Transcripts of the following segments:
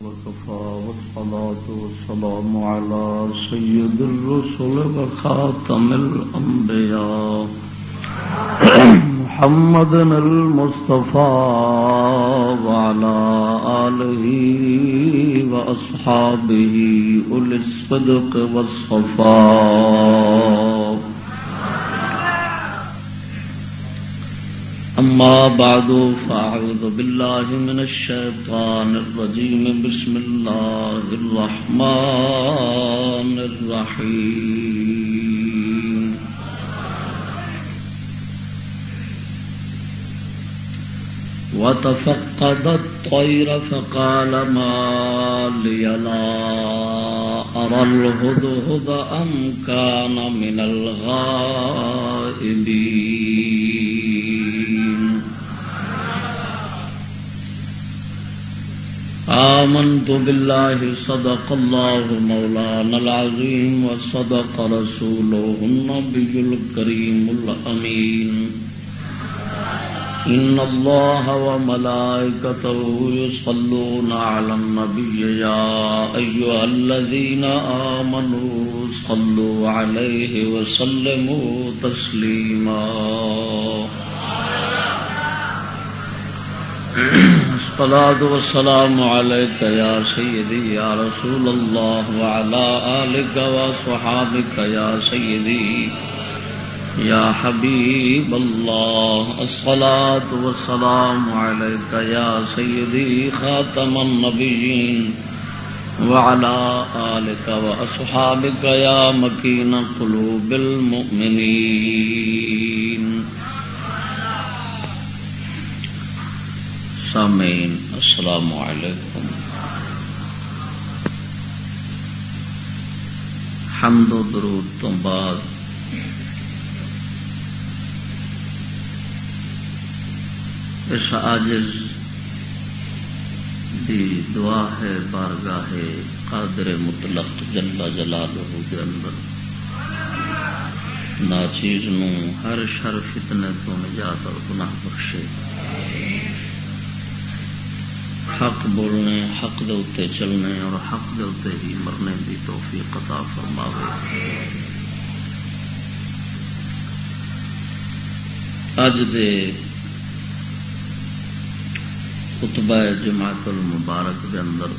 وكفى والصلاة والسلام على سيد الرسل وخاتم الأنبياء محمد المصطفى وعلى آله وأصحابه أولي الصدق والصفاء. أما بعد فأعوذ بالله من الشيطان الرجيم. بسم الله الرحمن الرحيم. وتفقد الطير فقال ما لي لا أرى الهدهد أم كان من الغائبين. آمنت بالله صدق الله مولانا العظيم وصدق رسوله النبي الكريم الأمين. إن الله وملائكته يصلون على النبي يا أيها الذين آمنوا صلوا عليه وسلموا تسليما. الصلاة والسلام عليك يا سيدي يا رسول الله وعلى آلك وصحابك يا سيدي يا حبيب الله. الصلاة والسلام عليك يا سيدي خاتم النبيين وعلى آلك وأصحابك يا مكين قلوب المؤمنين. سامعین السلام علیکم. حمد و درود تو بعد اس عاجز دی دعا ہے بارگاہ قادر مطلق جل جلالہ کے اندر ناچیز نو ہر شر فتنے تو نجات اور گناہ بخشے، حق بولنے، حق دے اتے چلنے اور حق دے اتے ہی مرنے دی توفیق عطا فرماوے. اج دے خطبہ جمعۃ المبارک دے اندر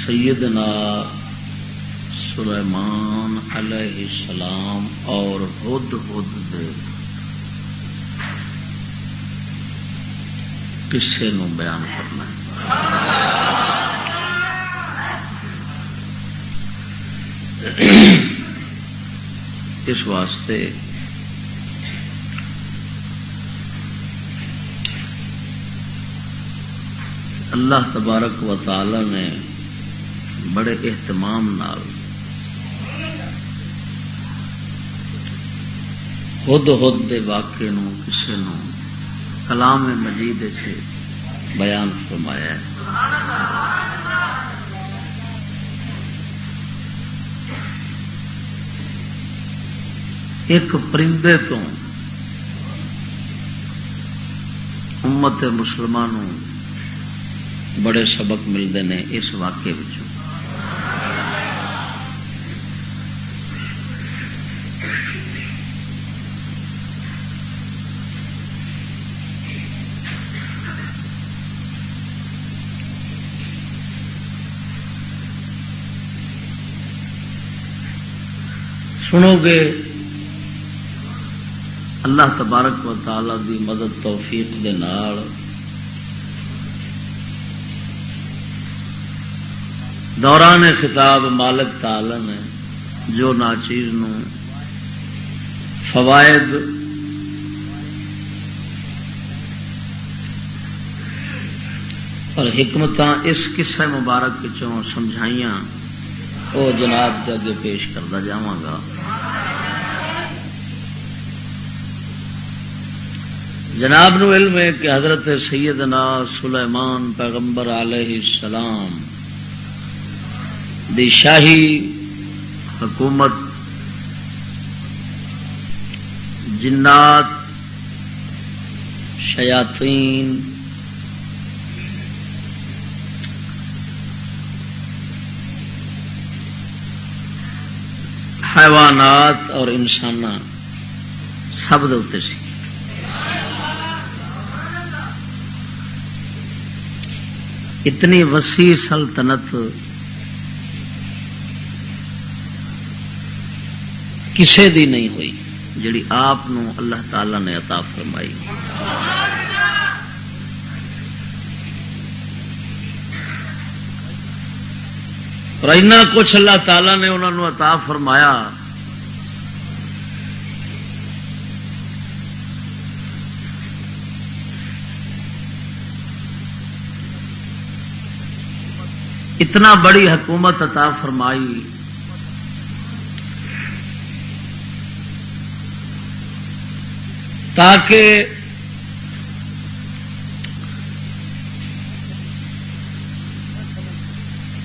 سیدنا سلیمان علیہ السلام اور ہدہد دے قصے نو بیان کرنا ہے. اس واسطے اللہ تبارک و تعالی نے بڑے اہتمام نال ہدہد دے واقعے نو قصے نو کلام مجید سے بیان فرمایا ہے. ایک پرندے تو امت مسلمانوں بڑے سبق ملتے ہیں اس واقعے وچوں. سنو گے اللہ تبارک و تعالی دی مدد توفیق دے نال دوران خطاب مالک تعالی نے جو ناچیز نو فوائد اور حکمتاں اس قصہ مبارک وچوں سمجھائیاں وہ جناب کے اگے پیش کرتا جاواں گا. جناب نو علم ہے کہ حضرت سیدنا سلیمان پیغمبر علیہ السلام دی شاہی حکومت جنات، شیاطین، حیوانات اور انسان سب دے اوتے سی۔ اتنی وسیع سلطنت کسے دی نہیں ہوئی جڑی آپ نو اللہ تعالی نے عطا فرمائی۔ اور اتنا کچھ اللہ تعالی نے انہوں نے عطا فرمایا اتنا بڑی حکومت عطا فرمائی تاکہ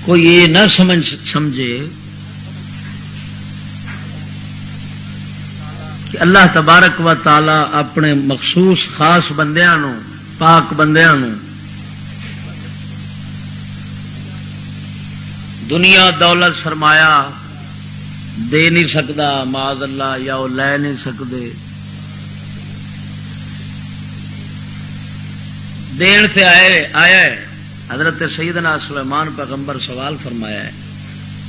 کوئی یہ نہ سمجھے کہ اللہ تبارک و تعالی اپنے مخصوص خاص بندیاں نو، پاک بندیاں نو دنیا دولت سرمایہ دے نہیں سکتا، معاذ اللہ، یا وہ لے نہیں سکتے، دین تے آیا ہے۔ حضرت سیدنا سلیمان پیغمبر سوال فرمایا ہے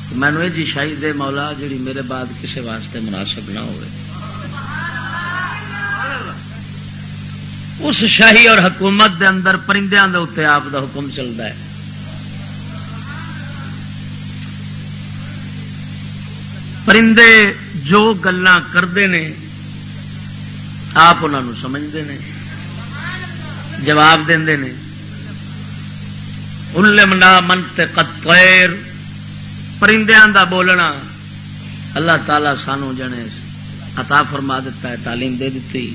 کہ میں نے جی شاہی دے مولا جڑی میرے بعد کسی واسطے مناسب نہ ہوئے۔ اس شاہی اور حکومت دے اندر پرندیاں دے اتنے آپ دا حکم چلتا ہے۔ پرندے جو گلاں کرتے ہیں آپ انہوں سمجھتے ہیں، جواب دے نے۔ علمنا منطق الطیر، پرندیاں دا بولنا اللہ تعالی سانو جنے عطا فرما دیتا ہے، تعلیم دے دیتی۔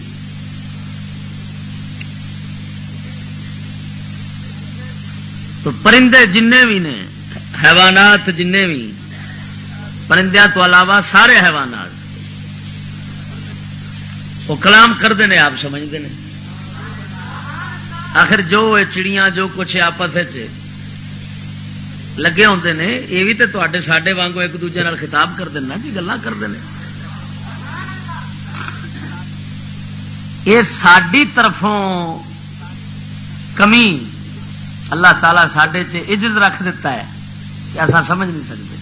تو پرندے جننے بھی نے، حیوانات جننے بھی، پرندیاں تو علاوہ سارے حیوانات وہ کلام کرتے ہیں، آپ سمجھتے ہیں۔ آخر جو چڑیاں جو کچھ آپس لگے ہوتے ہیں یہ بھی تو ساڈے وانگو ایک دوجے نال خطاب کرتے ہیں کہ گلاں کرتے ہیں۔ یہ ساری طرفوں کمی اللہ تعالیٰ ساڈے عجز رکھ دیتا ہے کہ ایسا سمجھ نہیں سکتے۔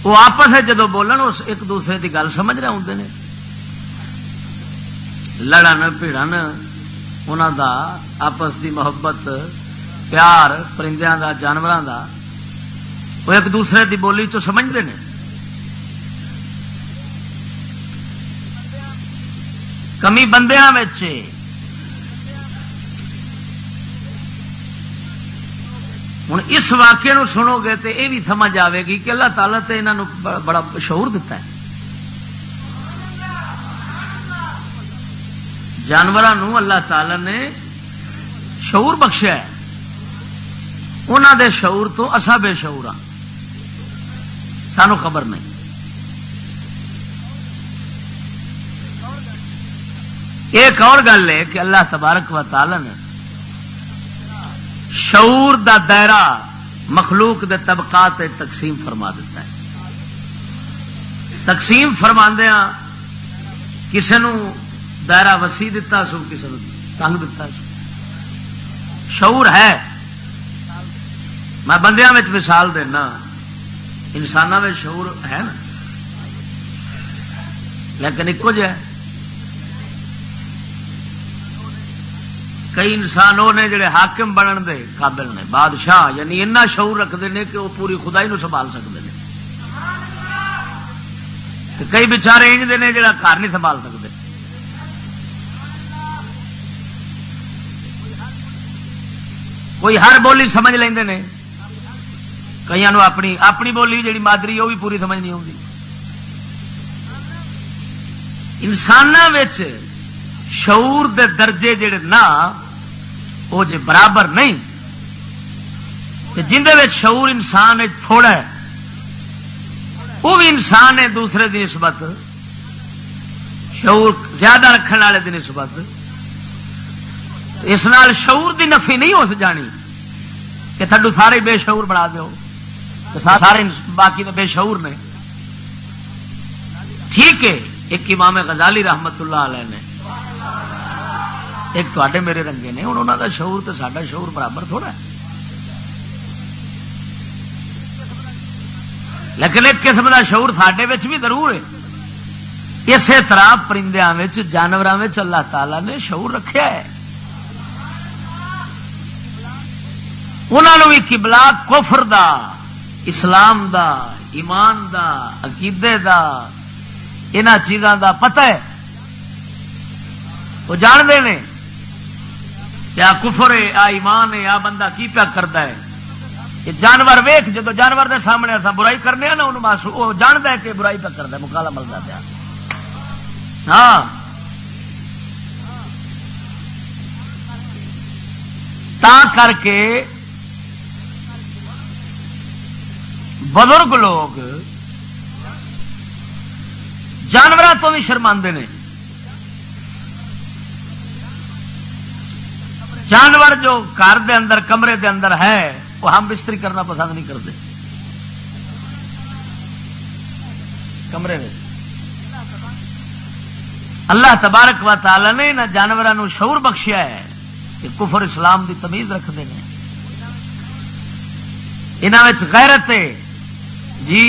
وہ آپس جدو بولن اس ایک دوسرے کی گل سمجھ رہے ہوتے ہیں، لڑن بھیڑن انہوں دا آپس دی محبت پیار پرندیاں دا جانوراں دا وہ ایک دوسرے دی بولی تو سمجھتے ہیں۔ کمی بندیاں وچ ہوں اس واقعے نو سنو گے تو یہ بھی سمجھ آئے گی کہ اللہ تعالیٰ تے انہوں بڑا شعور دیتا ہے۔ جانوروں اللہ تعالی نے شعور بخشیا ہے، انہوں دے شعور تو اسا بے شعور ہاں، سانو خبر نہیں۔ ایک اور گل ہے کہ اللہ تبارک و تعالی نے شعور دا دائرہ مخلوق دے طبقات تقسیم فرما دیتا ہے۔ تقسیم فرماندیاں کسی نو دائرہ وسیع دیتا سو، کسی نو تنگ دیتا سو۔ شعور ہے، میں بندیاں میں مثال دینا، انسانوں میں شعور ہے نا، لیکن ایک کچھ ہے۔ کئی انسان وہ نے جڑے حاکم بنن دے قابل نے، بادشاہ، یعنی اتنا شعور رکھتے ہیں کہ وہ پوری خدائی نو سنبھال سکتے ہیں۔ کئی بچارے انج دے نے جڑا گھر نہیں سنبھال سکتے۔ کوئی ہر بولی سمجھ لیندے نے، کئی اپنی اپنی بولی جڑی مادری وہ بھی پوری سمجھ نہیں آتی۔ انسانوں میں شعور دے درجے جڑے نہ وہ جے برابر نہیں، جن شعور انسان تھوڑا ہے وہ بھی انسان ہے دوسرے کی نسبت شعور زیادہ رکھنے والے دی نسبت اس نال شعور دی نفی نہیں ہو جانی کہ تھڈو سارے بے شعور بنا دیو، سارے باقی تو بے شعور نے. ٹھیک ہے، ایک امام غزالی رحمت اللہ علیہ نے، ایک تے میرے رنگے نے، ہوں انہوں کا شعور تو ساڈا شعور برابر تھوڑا ہے، لیکن ایک قسم کا شعور ساڈے بھی ضرور ہے. اسی طرح پرندیاں جانوراں اللہ تعالی نے شعور رکھا ہے. انہوں بھی قبلہ کفر دا، اسلام دا، ایمان دا، عقیدے دا، انہاں چیزاں دا پتہ ہے، وہ جانتے ہیں کیا کفر ہے، آ ایمان ہے، آ بندہ کی پیا کرتا ہے. یہ جانور ویخ جدو جانور دے سامنے ایسا برائی کرنے نا انہوں وہ جانتا ہے کہ برائی پہ کرتا ہے، مکالا ملتا پیا. ہاں تا کر کے بزرگ لوگ جانوروں تو بھی شرماندے نے. جانور جو گھر دے اندر کمرے دے اندر ہے وہ ہم بستری کرنا پسند نہیں کرتے. کمرے میں اللہ تبارک و تعالی نے نہ جانوروں شعور بخشیا ہے کہ کفر اسلام دی تمیز رکھتے ہیں. انہاں وچ غیرت ہے جی.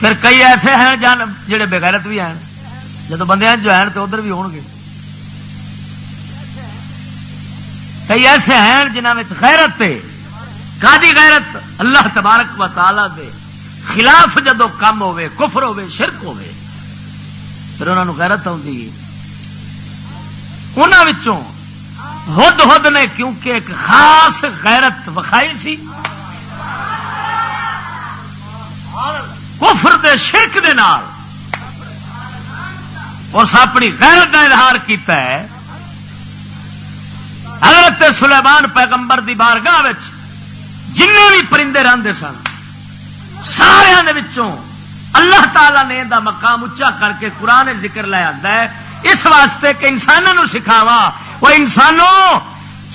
پھر کئی ایسے ہیں جڑے بغیرت بھی ہیں، جدو بندے جو ہیں تو ادھر بھی ہون گے. کئی ایسے ہیں جنہاں وچ غیرت ہے. کادی غیرت؟ اللہ تبارک و تعالی دے خلاف جدو کم ہوے، کفر ہوے، شرک ہوے، پھر انہوں نے غیرت آتی. انہاں وچوں ہد ہد نے کیونکہ ایک خاص غیرت وکھائی سی، کفر دے شرک دے نال اس اپنی غیرت کا اظہار کیتا ہے. حضرت سلیمان پیغمبر دی بارگاہ وچ جننے بھی پرندے رہندے سن سارے دے وچوں اللہ تعالی نے دا مقام اچا کر کے قرآن ذکر لے آتا ہے اس واسطے کہ انسانوں سکھاوا وہ انسانوں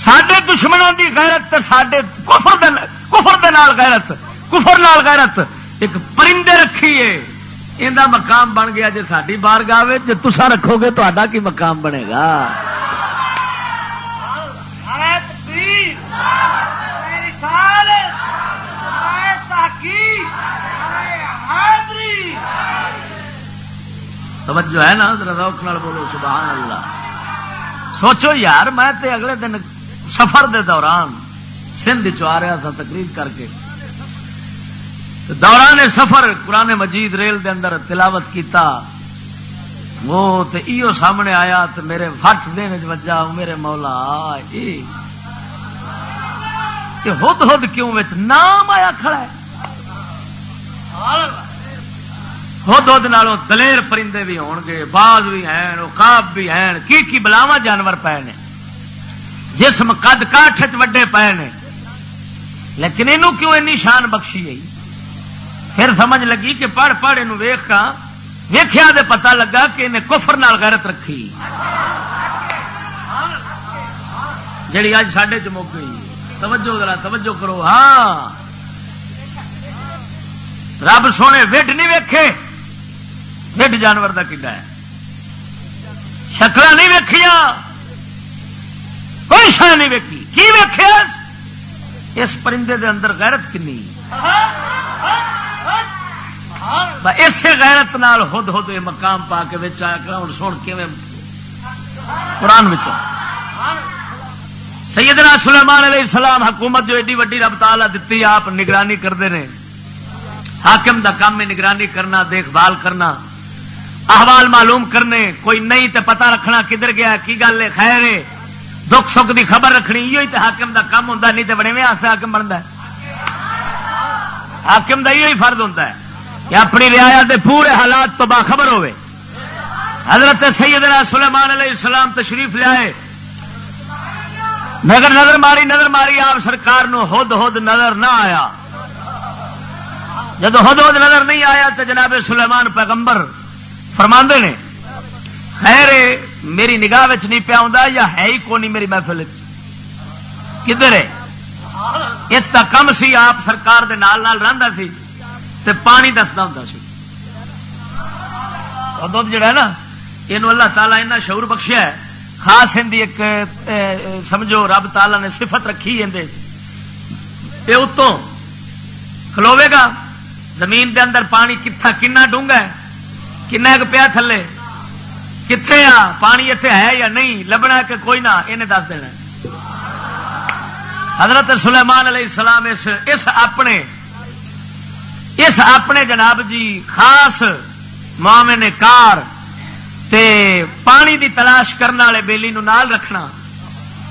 سڈے دشمنوں دی غیرت سڈے کفر دے نال غیرت، کفر نال غیرت ایک پرندے رکھیے ان دا مقام بن گیا. جی ساری بارگاہ جی تسا رکھو گے تو کی مقام بنے گا؟ توجہ ہے نا؟ ذرا ذوق نال بولو سبحان اللہ. سوچو یار، میں تے اگلے دن سفر دے دوران سندھ چ آ رہا تھا تقریر کر کے، دوران سفر قرآن مجید ریل دے اندر تلاوت کیتا، وہ تے ایو سامنے آیا تے میرے فٹ دین وچ وجا. میرے مولا یہ ہد ہد کیوں وچ نام آیا کھڑا ہے؟ ہد ہد نالوں دلیر پرندے بھی ہون گے، باز بھی ہیں، عقاب بھی ہیں، کی بلاواں جانور پے نے، جسم قد کاٹھ وچ وڈے پے نے، لیکن اینوں کیوں انی شان بخشی گئی؟ پھر سمجھ لگی کہ پڑھ پڑھ یہ ویخیا دے پتہ لگا کہ انہیں کفر نال غیرت رکھی جڑی اج ساڈے چ مک گئی. توجہ ذرا توجہ کرو. ہاں رب سونے وڈ نہیں ویکھے، وڈ جانور دا کڈا ہے، شکل نہیں ویکھیا، کوئی شے نہیں ویکھی. کی ویکھیا؟ اس پرندے دے اندر غیرت کنی. اسے غیرت نال ہد ہد مقام پا کے آیا کرا. ہوں سن کے قرآن سیدنا سلیمان علیہ السلام حکومت جو ایڈی وڈی رب تعالی دیتی، آپ نگرانی کرتے ہیں. حاکم دا کام ہے نگرانی کرنا، دیکھ بھال کرنا، احوال معلوم کرنے، کوئی نہیں تے پتہ رکھنا کدھر گیا، کی گل ہے، خیر ہے، دکھ سکھ دی خبر رکھنی. یہ تے حاکم دا کام ہوتا، نہیں تے بڑے میں واسطے حاکم بنتا ہے. حاکم دا یہ فرض ہوتا ہے کہ اپنی رعایا دے پورے حالات تو باخبر ہوئے. حضرت سیدنا سلیمان علیہ السلام تشریف لے آئے، نظر ماری آپ سرکار نو ہد ہد نظر نہ آیا. جب ہد ہد نظر نہیں آیا تو جناب سلیمان پیغمبر فرماندے نے خیر میری نگاہ نہیں پیا ہوندا یا ہے ہی کونی میری محفل کدھر ہے. اس کا کم سی آپ سرکار دے نال نال رہندا سی تے پانی دسدا ہوندا سی. دودھ جڑا ہے نا یہ اللہ تعالیٰ اتنا شعور بخشیا ہے خاص ان ایک سمجھو رب تعالیٰ نے صفت رکھی اندر اتوں کھلوے گا زمین دے اندر پانی کتھا کنا ڈونگا ہے کنا ایک پیا تھلے کتنے آ پانی اتنے ہے یا نہیں لبنا کہ کوئی نہ انہیں دس دینا. حضرت سلیمان علیہ السلام اس اپنے جناب جی خاص مومن کار تے پانی دی تلاش کرنے والے بیلی نو نال رکھنا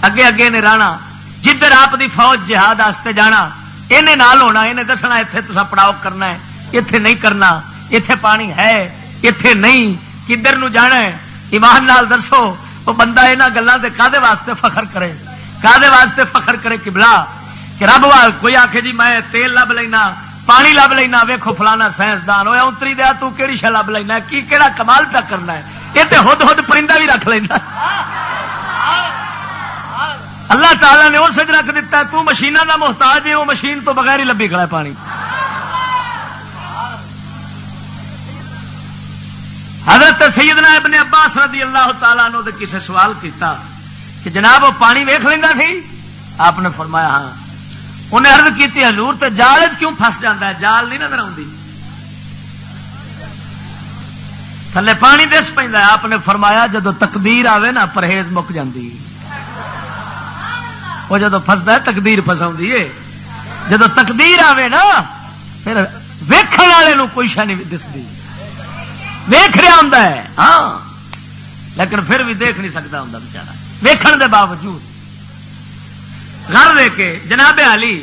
اگے اگے نے رہنا جدھر آپ دی فوج جہاد واسطے جانا انہیں نال ہونا انہیں دسنا اتنے تسا پڑاؤ کرنا ہے اتنے نہیں کرنا اتنے پانی ہے اتنے نہیں کدھر نو جانا ہے. ایمان نال دسو وہ بندہ یہاں گلوں سے کادے واسطے فخر کرے کادے واسطے فخر کرے قبلہ کہ رب کوئی آکھے جی میں تیل لب لینا پانی لب لینا ویکھو فلانا سائنسدان ہویا اتری دیا تو کیڑی شے لب لینا کی کیڑا کمال پہ کرنا ہے یہ تو ہد ہد پرندہ بھی رکھ لینا. اللہ تعالیٰ نے اس رکھ دیتا ہے تو مشینوں کا محتاج ہے وہ مشین تو بغیر ہی لبی کھڑا ہے پانی. حضرت سیدنا ابن عباس رضی اللہ تعالیٰ عنہ نے کسی سوال کیتا کہ جناب وہ پانی ویکھ لینا سی آپ نے فرمایا ہاں. انہیں عرض کی حضور تے جال کیوں پھس جاتا ہے جال نہیں نظر آتی تھلے پانی دس پہ آپ نے فرمایا جدو تقدیر آوے نا پرہیز مک جاندی وہ جدو فسدا ہے تقدیر فساؤندی ہے جدو تقدیر آوے نا پھر ویکھن والے نو کوئی شے نہیں دسدی ویکھ رہا ہوں ہاں لیکن پھر بھی دیکھ نہیں سکتا ہوں بچارا ویکھن دے باوجود. گھر لے کے جناب علی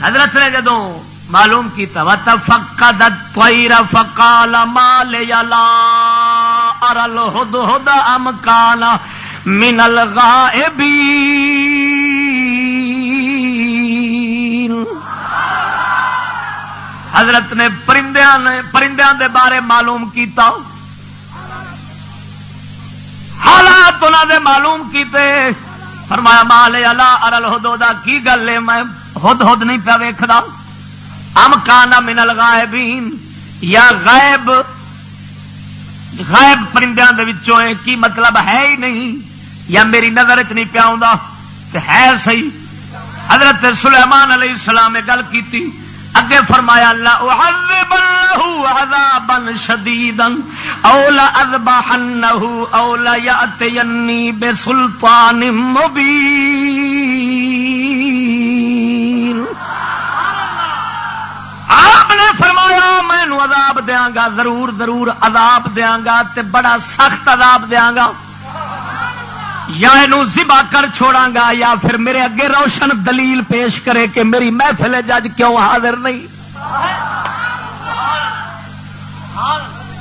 حضرت نے جدو معلوم کیتا وَتَفَقَّدَ الطَّيْرَ فَقَالَ مَا لِيَ لَا أَرَى الْهُدْهُدَ أَمْ كَانَ مِنَ الْغَائِبِينَ. حضرت نے پرندیاں دے بارے معلوم کیتا حالات انہاں دے معلوم کیتے. فرمایا مالے الا ارل ہدودا کی گل ہے میں ہد ہد نہیں پیا ویکھدا ام کانا من الغائبین یا غائب پرندیاں دے وچوں ہے کی مطلب ہے ہی نہیں یا میری نظر وچ نہیں پیا ہوندا تے ہے صحیح. حضرت سلیمان علیہ السلام نے گل کیتی اگے فرمایا لا اعذب له عذابا شديدا او لا اذبحنه او لا ياتيني بسلطان مبين. آپ نے فرمایا میں نو عذاب دیاں گا ضرور ضرور عذاب دیاں گا تے بڑا سخت عذاب دیاں گا یا اینو ذبح کر چھوڑاں گا یا پھر میرے اگے روشن دلیل پیش کرے کہ میری محفل جج کیوں حاضر نہیں.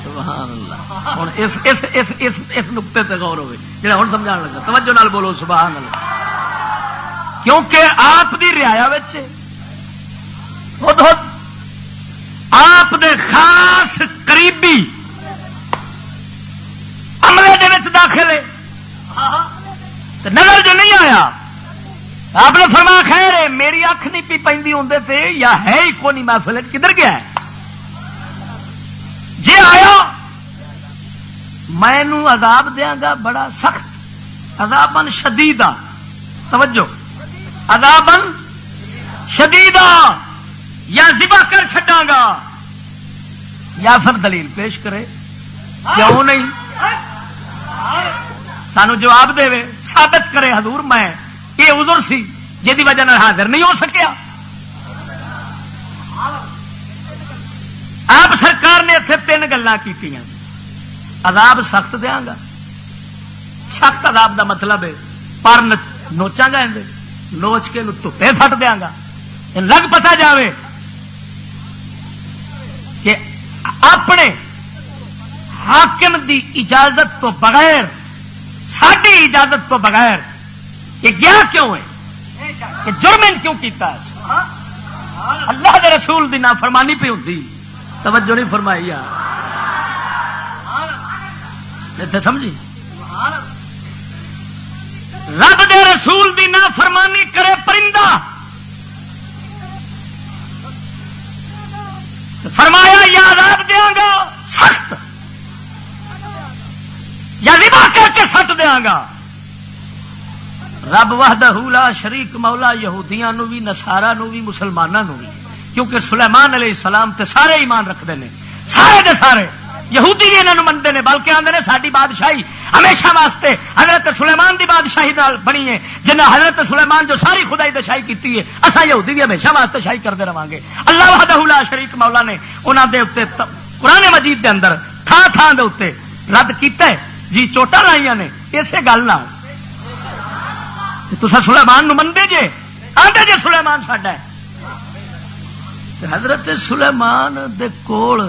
سبحان اللہ. ہن اس نقطے تے غور ہوئے جڑا ہن سمجھان لگا توجہ نال بولو سبحان اللہ. کیونکہ آپ دی رعایا وچ خود آپ دے خاص قریبی عملے دے وچ داخل ہے نظر جو نہیں آیا آپ نے فرمایا خیر ہے میری اکھ نہیں پی پی اندر سے یا ہے ہی کونی محفل کدھر گیا ہے جی آیا میں نو عذاب دیاں گا بڑا سخت عذابن شدیدہ. توجہ عذابن شدیدہ یا ذبح کر چھٹاں گا یا پھر دلیل پیش کرے کیوں نہیں سانو جواب دے ثابت کرے حضور میں یہ عذر سی جی وجہ حاضر نہیں ہو سکیا. آپ سرکار نے اتنے 3 گلاں کیتیاں عذاب سخت دیاں گا سخت عذاب دا مطلب ہے پر نوچاں گا نوچ کے دھوپے فٹ دیاں گا لگ پتا جاوے کہ اپنے حاکم دی اجازت تو بغیر ساری اجازت تو بغیر کہ گیا کیوں ہے کہ جرم کیوں کیتا ہے اللہ کے رسول دی نافرمانی پہ ہوتی توجہ نہیں فرمائی اتنے سمجھی رب دے رسول دی نافرمانی کرے پرندہ، فرمایا یا عذاب دیاں گا سخت یا ذبح کر کے سٹ دیاں گا۔ رب وحدہ لا شریک مولا یہودیاں نو بھی نصارا نو بھی مسلماناں نو بھی، کیونکہ سلیمان علیہ السلام تے سارے ایمان رکھتے ہیں، سارے دے سارے یہودی بھی انہوں منتے ہیں، بلکہ آتے ہیں ساری بادشاہی ہمیشہ واسطے حضرت سلیمان دی بادشاہی نال بنی ہے، جنہیں حضرت سلیمان جو ساری خدائی دی شاہی کی ہے، اصا یہودی بھی ہمیشہ واسطے شاہی کرتے رہاں گے۔ اللہ وحدہ لا شریک مولا نے انہوں دے اتنے قرآن مجید دے اندر تھان تھان دے اتنے رد کیتا ہے جی، چوٹاں لائیاں نے اسی گل نال۔ تسا سلیمان نو منتے جے، آتے جے سلیمان ساڈا ہے، حضرت سلیمان دے کول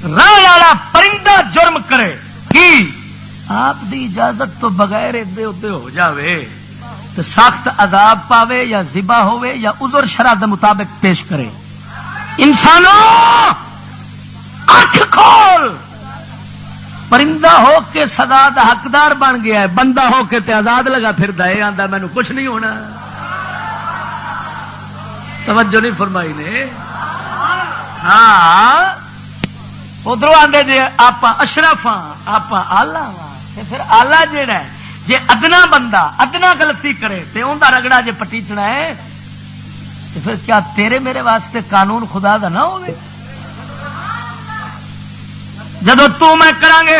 راہ والا پرندہ جرم کرے کی آپ دی اجازت تو بغیر ادے ادے ہو جاوے تو سخت عذاب پاوے یا ذبح ہوے یا عذر شرع دے مطابق پیش کرے۔ انسانوں اکھ کھول، پرندہ ہو کے سزا دا حقدار بن گیا ہے، بندہ ہو کے تے آزاد لگا پھردا ہے، آندا مینوں کچھ نہیں ہونا۔ توجہ نہیں فرمائی نے؟ ہاں ادھر آدھے جی آپ اشرف ہاں، آپ آلہ ہاں، پھر آلہ جہا ہے جی ادنا بندہ ادنا غلطی کرے تو ان کا رگڑا جی پٹیچنا ہے تو پھر کیا تیرے میرے واسطے قانون خدا دا نہ ہوگی؟ جدو تو میں کریں گے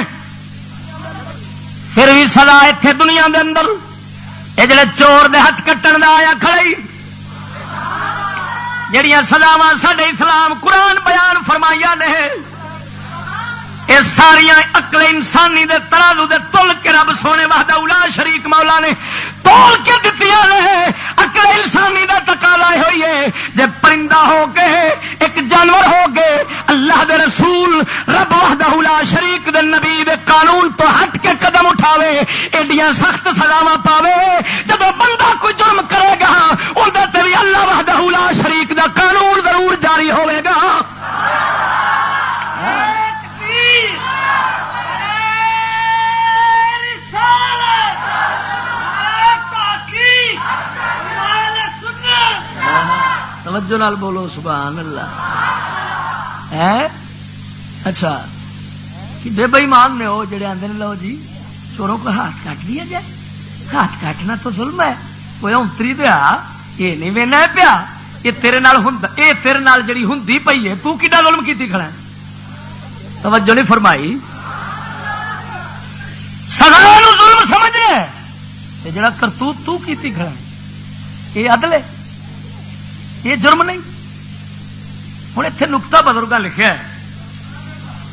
پھر بھی سزا اتنے دنیا دے اندر یہ جڑے چور دے ہاتھ کٹن دا آیا کھڑی جڑیاں سزاواں ساڈے اسلام قرآن بیان فرمائیاں نے، یہ ساریاں عقل انسانی دے ترازو دے تول کے رب سونے وحدہ لا شریک مولا نے تول کے دتیاں نے۔ عقل انسانی دا تقاضا ہوئی ہے جے پرندہ ہو کے ایک جانور ہو گئے اللہ دے رسول رب وحدہ لا شریک دے نبی دے قانون تو ہٹ کے قدم اٹھاوے، ایڈیاں سخت سزاواں پاوے۔ جدو بندہ کوئی جرم کرے گا اندر تے بھی اللہ وحدہ لا شریک دا قانون ضرور جاری ہوئے گا۔ توجہ نال بولو سبحان اللہ۔ اچھا کہ بے ایمان نے وہ جڑے آندے نے لو جی چوروں کو ہاتھ کاٹ دیا جائے، ہاتھ کاٹنا تو ظلم ہے، کوئی انتری دیا یہ نہیں وینا ہے پیا، یہ تیرے نال ہوندا، یہ تیرے نال جڑی ہوندی پئی ہے تو کیڈا ظلم کیتی کھڑا ہے؟ توجہ نہیں فرمائی؟ سزا نو ظلم سمجھ رہے ہیں، جڑا کرتوت تو کیتی کھڑا ہے یہ عدل ہے، یہ جرم نہیں۔ ہوں اتنے نقطہ بزرگاں لکھا ہے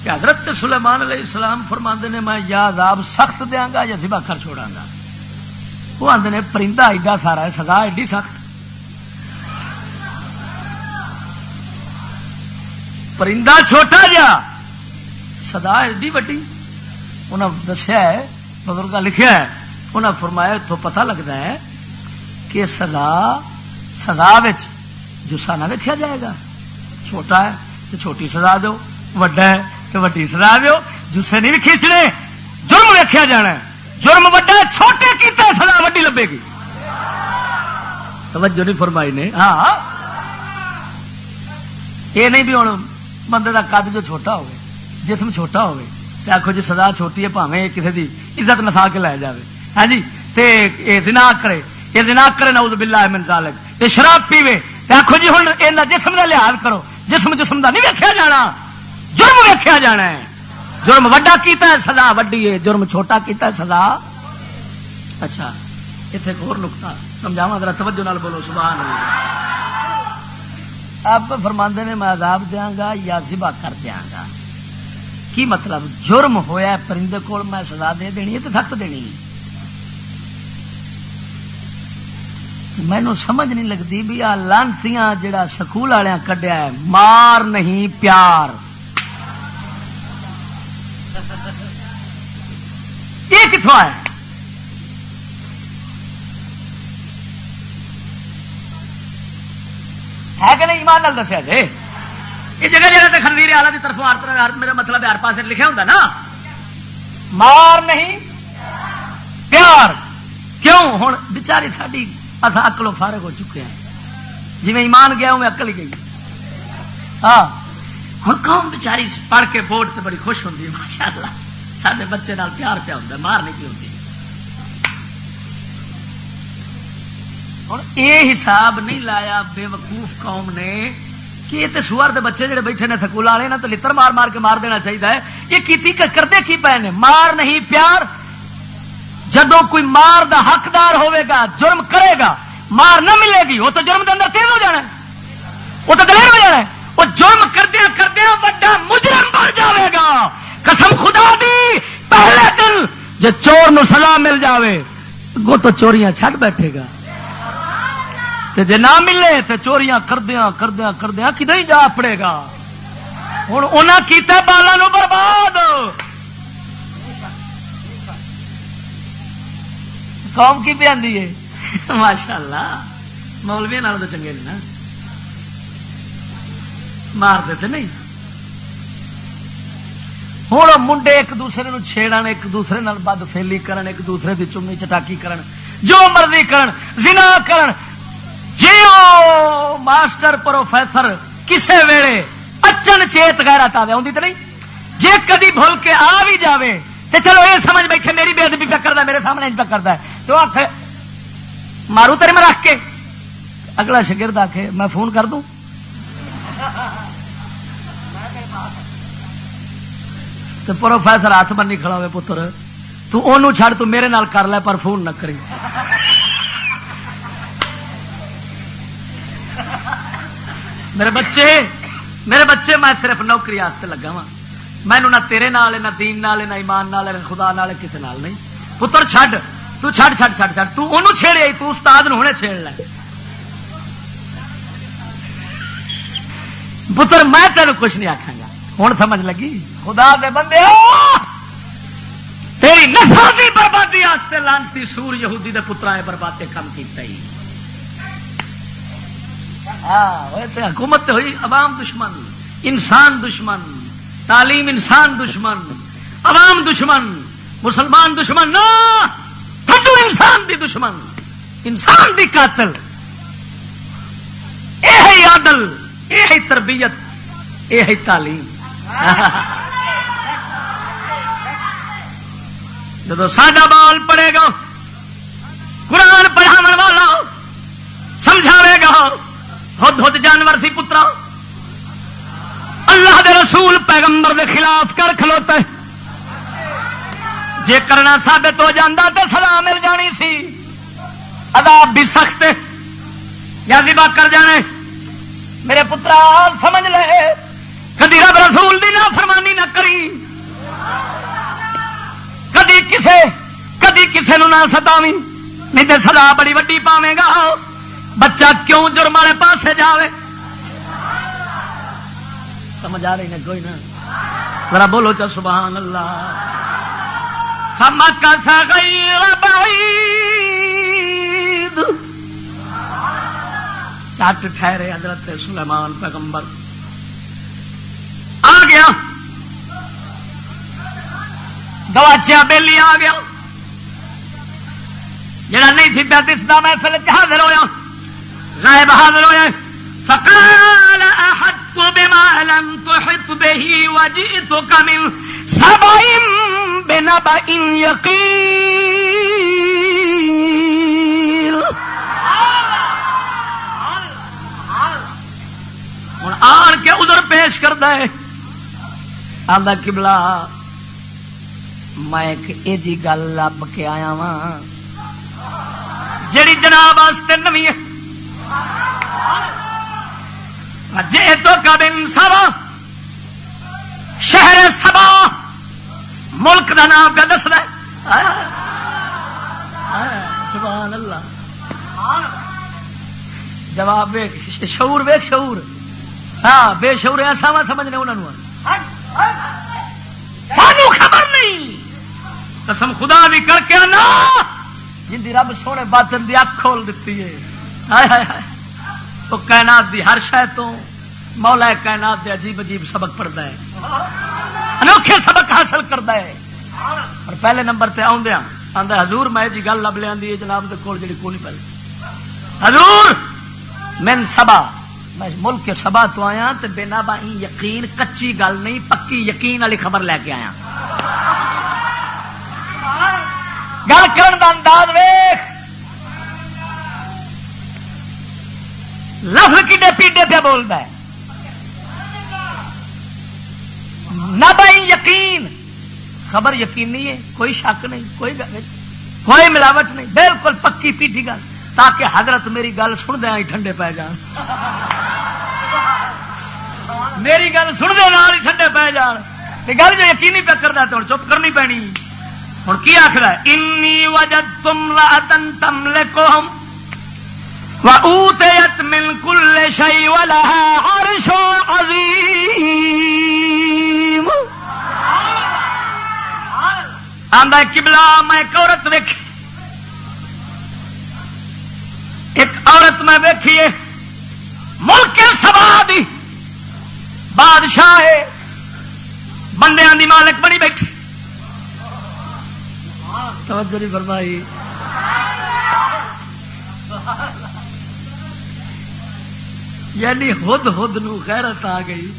کہ حضرت سلیمان علیہ السلام فرماندے نے میں یا عذاب سخت دیاں گا یا ذبح کر چھوڑاں گا۔ وہ آندے نے پرندہ ایڈا سارا ہے سزا ایڈی سخت، پرندہ چھوٹا جا سزا ایڈی وڈی۔ انہاں دسیا ہے بزرگاں لکھیا ہے، انہاں فرمایا تو پتہ لگتا ہے کہ سزا وچ جسا نہ ویکھیا جائے گا، چھوٹا ہے تو چھوٹی سزا دو، وڈا ہے تو وڈی سزا دو، جسے نہیں بھی کھینچنے، جرم ویکھیا جانا ہے، جرم وڈا ہے چھوٹے کیتا ہے سزا وڈی لبے گی۔ توجہ نہیں فرمائی نے؟ ہاں یہ نہیں بھی ہوں بندے کا قد جو چھوٹا ہوئے، جسم چھوٹا ہوئے تو آخو جی سزا چھوٹی ہے بھاویں کسی کی عزت نسا کے لے جائے، ہاں جی تے یہ زنا کرے، یہ زنا کرے نعوذ باللہ من ذالک، یہ شراب پیوے تے آخو جی ہوں یہ جسم کا لحاظ کرو، جسم کا نہیں ویکھیا جانا، جرم ویکھیا جانا ہے۔ جرم وڈا کیتا ہے سزا وڈی ہے، جرم چھوٹا کیتا ہے سزا۔ اچھا اتنے ایک اور نقطہ سمجھاواں ذرا توجہ نال بولو سبحان اللہ۔ آپ فرماندے نے میں عذاب دیاں گا یا ذبح کر دیاں گا، کی مطلب؟ جرم ہویا ہے پرندے کول میں سزا دے دینی ہے تو سخت دینی ہے۔ مینوں سمجھ نہیں لگتی بھی آ لانتیاں جڑا سکول والے کڈیا ہے مار نہیں پیار، یہ کتوں ہے؟ کہ نہیں؟ ایمان نال دسیا جی یہ جگہ جگہ تے خنزیر آلہ کی طرف میرا مطلب ہر پاس لکھا ہوتا نا، مار نہیں پیار. کیوں ہوں بچاری ساری اصا اکلوں فارغ ہو چکے ہیں. جی میں ایمان گیا ہوں میں اکل ہی گئی. ہاں ہوں قوم بچاری پڑھ کے بورڈ سے بڑی خوش ہوتی ہے ماشاء اللہ سارے بچے نال پیار پیا ہوتا ہے مار نہیں پی ہوتی. ہوں یہ حساب نہیں لایا بے وقوف قوم نے کہ یہ تو سوار دے بچے جڑے بیٹھے نے سکول والے نا تو لتر مار مار کے مار دینا چاہیے. یہ کیتی کرتے کی پے نے مار نہیں پیار. جدو کوئی مار دا حقدار ہوئے گا جرم کرے گا مار نہ ملے گی وہ تو جرم دے اندر تیز ہو جانا وہ تو دلیر ہو جانا. وہ جرم کردیا کردیا بڑا مجرم بن جاوے گا. قسم خدا دی پہلے دن جے چور نو سزا مل جاوے وہ تو چوریاں چھڈ بیٹھے گا تے جے نہ ملے تے چوریاں کردیا کردیا کردیا کدے جا پڑے گا. ہن انہاں کیتا بالاں نو برباد. قوم کی پہ آندی ہے ماشاء اللہ مولوی نال تو چنگے نہیں نا مار دیتے نہیں. ہوں منڈے ایک دوسرے نو چھیڑن ایک دوسرے نال بد فیلی کرن ایک دوسرے کی چمنی چٹاکی کرن جو مرضی کرن زنا کرن. جیو ماسٹر پروفیسر کسے ویلے اچن چیت غیرت آوے آندی تے نہیں. جے کدی بھول کے آ بھی جاوے تے چلو یہ سمجھ بیٹھے میری بے ادبی پہ کردا میرے سامنے پہ کردا ہے تو آخ مارو تیرے میں رکھ کے. اگلا شاگرد آکھے میں فون کر دوں تو پروفیسر ہاتھ بنی کھڑا ہوئے پتر تو انہوں چھڑ تو میرے نال کر لے پر فون نہ کری. میرے بچے میں صرف نوکری واسطے لگا وا مینوں نہ تیرے نال نہ دین نال نہ ایمان نال نہ خدا نال کسی نال نہیں. پتر چھڈ تو چھڈ چھڈ چھڈ چھڈ تو انہوں چھیڑے تو استاد نوں ہنے چھیڑ لے. پتر میں تینوں کچھ نہیں آکھاں گا ہوں سمجھ لگی. خدا دے بندے تیری نسل دی بربادی واسطے لانتی سور یہودی دے پتراں بربادی کم کیتا ہی. حکومت ہوئی عوام دشمن انسان دشمن تعلیم انسان دشمن عوام دشمن مسلمان دشمن نہ سڈو انسان دی دشمن انسان دی قاتل. یہ عدل یہ تربیت یہ تعلیم. جب ساڈا بال پڑے گا قرآن پڑھاون والا سمجھاوے گا خود خود جانور سی پترا اللہ دے رسول پیغمبر دے خلاف کر کھلوتا ہے. جے کرنا ثابت ہو جاندہ تو سزا مل جانی سی عذاب بھی سخت یا ذبح کر جانے. میرے پترا سمجھ لے کدی رب رسول دی نافرمانی نہ کری کدی کسے نو نہ ستاویں نہیں تے سزا بڑی وڈی پاویں گا. بچہ کیوں جرم والے پاسے جاوے سمجھ آ رہی نا کوئی نہ ذرا بولو چا سبحان اللہ. فمکث غیر بعید چٹ ٹھہرے حضرت سلیمان پیغمبر آ گیا گواچیا بیلی آ گیا جڑا نہیں تھی پیا دستا محفل حاضر ہویا غائب حاضر ہویا. فقال احطت بما لم تحط به وجئتك من سبع بنبأ يقين. ہوں آن کے ادھر پیش کرتا ہے آندا قبلہ میں ایک ایجی گل لب کے آیا وا جڑی جناب واسطے نویں ہے. جے تو کبن سبا شہر سبا ملک کا نام پہ دس رہا. سبحان اللہ. جواب ویک شعور ویک شعور ہاں بے شعور ایسا وا سمجھنے انہوں سانو خبر نہیں قسم خدا بھی کر کے نا جن دی رب سونے باطن دی اکھ کھول دیتی ہے. تو کائنات دی ہر شے تو مولا کائنات دے عجیب عجیب سبق پڑھتا ہے انوکھے سبق حاصل کرتا ہے. اور پہلے نمبر تے آدھا آدھا حضور میں جی گل لب لیا جناب کے کول جی کو نہیں پہلے حضور من سبا میں ملک کے سبا تو آیا تے بنا بائی یقین کچی گل نہیں پکی یقین والی خبر لے کے آیا گل کرن دا انداز ویکھ لفظ کڈے پیڈے پہ بولتا ہے نہ بھائی یقین خبر یقینی ہے کوئی شک نہیں کوئی ملاوٹ نہیں بالکل پکی پیٹھی گل تاکہ حضرت میری گل سن دیا ہی ٹھنڈے پی جان میری گل سن دے نال ہی ٹھنڈے پی جان گل جو یقینی پہ کرتا تو چپ کرنی پینی ہوں کی آخر انی وجدت امرأة تملکہم وَأُوتِيَتْ مِنْ كُلِّ شَيْءٍ وَلَهَا عَرْشٌ عَظِيمٌ آندا قبلہ میں ایک عورت ویکھی ایک عورت میں ویکھی ہے ملک سبا دی بادشاہ ہے بندیاں دی مالک بنی بیٹھی توجہ نہیں فرمائی یعنی ہد ہد نو غیرت آ گئی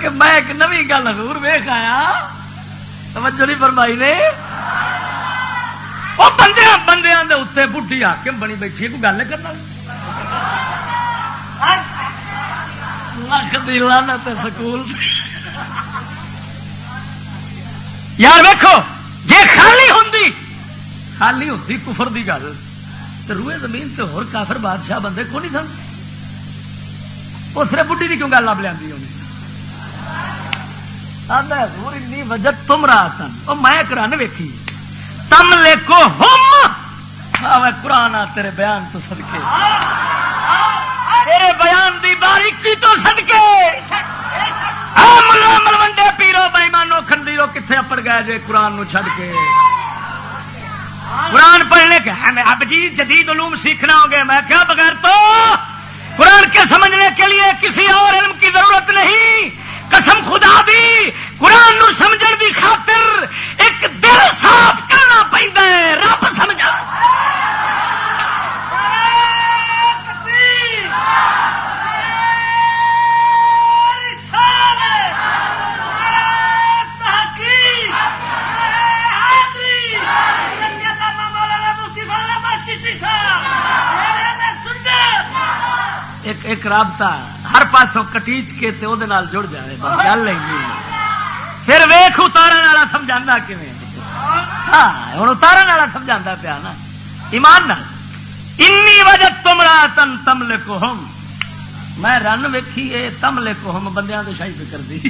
کہ میں ایک نوی گل حضور ویکھ آیا توجہ نہیں فرمائی نے وہ بندیاں بندیاں دے اتنے بڈھی حاکم بنی بیٹھی کوئی گل کرنا لکھ دی لعنت سکول یار ویکھو جے خالی ہوندی کفر دی گل تو روئے زمین تے ہور کافر بادشاہ بندے کو نہیں سن وہ صرف بڈھی کی کیوں گل لب لیا حضور انی وجدت امرأة او میں ایک رن ویکھی تم لے کو ہم قرآن تیرے بیان تو صدقے تیرے بیان دی باریکی تو صدقے ملا ملوڈے پیرو بےمانو کھندیرو کتنے اپڑ گئے جے قرآن نو چھڈ کے قرآن پڑھنے کے ہمیں اب جی جدید علوم سیکھنا ہوگا میں کیا بغیر تو قرآن کے سمجھنے کے لیے کسی اور علم کی ضرورت نہیں قسم خدا دی قرآن نو سمجھن دی خاطر ایک دل صاف کرنا پیندا ہے رب سمجھا ایک رابطہ ہر پاسوں کٹیچ کے تے او دے نال جڑ جائے بس گل نہیں پھر ویکھ اتارن والا سمجھاندا کیویں ہاں ہن اتارن والا سمجھاندا پیا نا ایمان نال انی وجدت امرأة تملکہم میں رن ویکھی اے تملکہم بندیاں دے شاہی فکر دی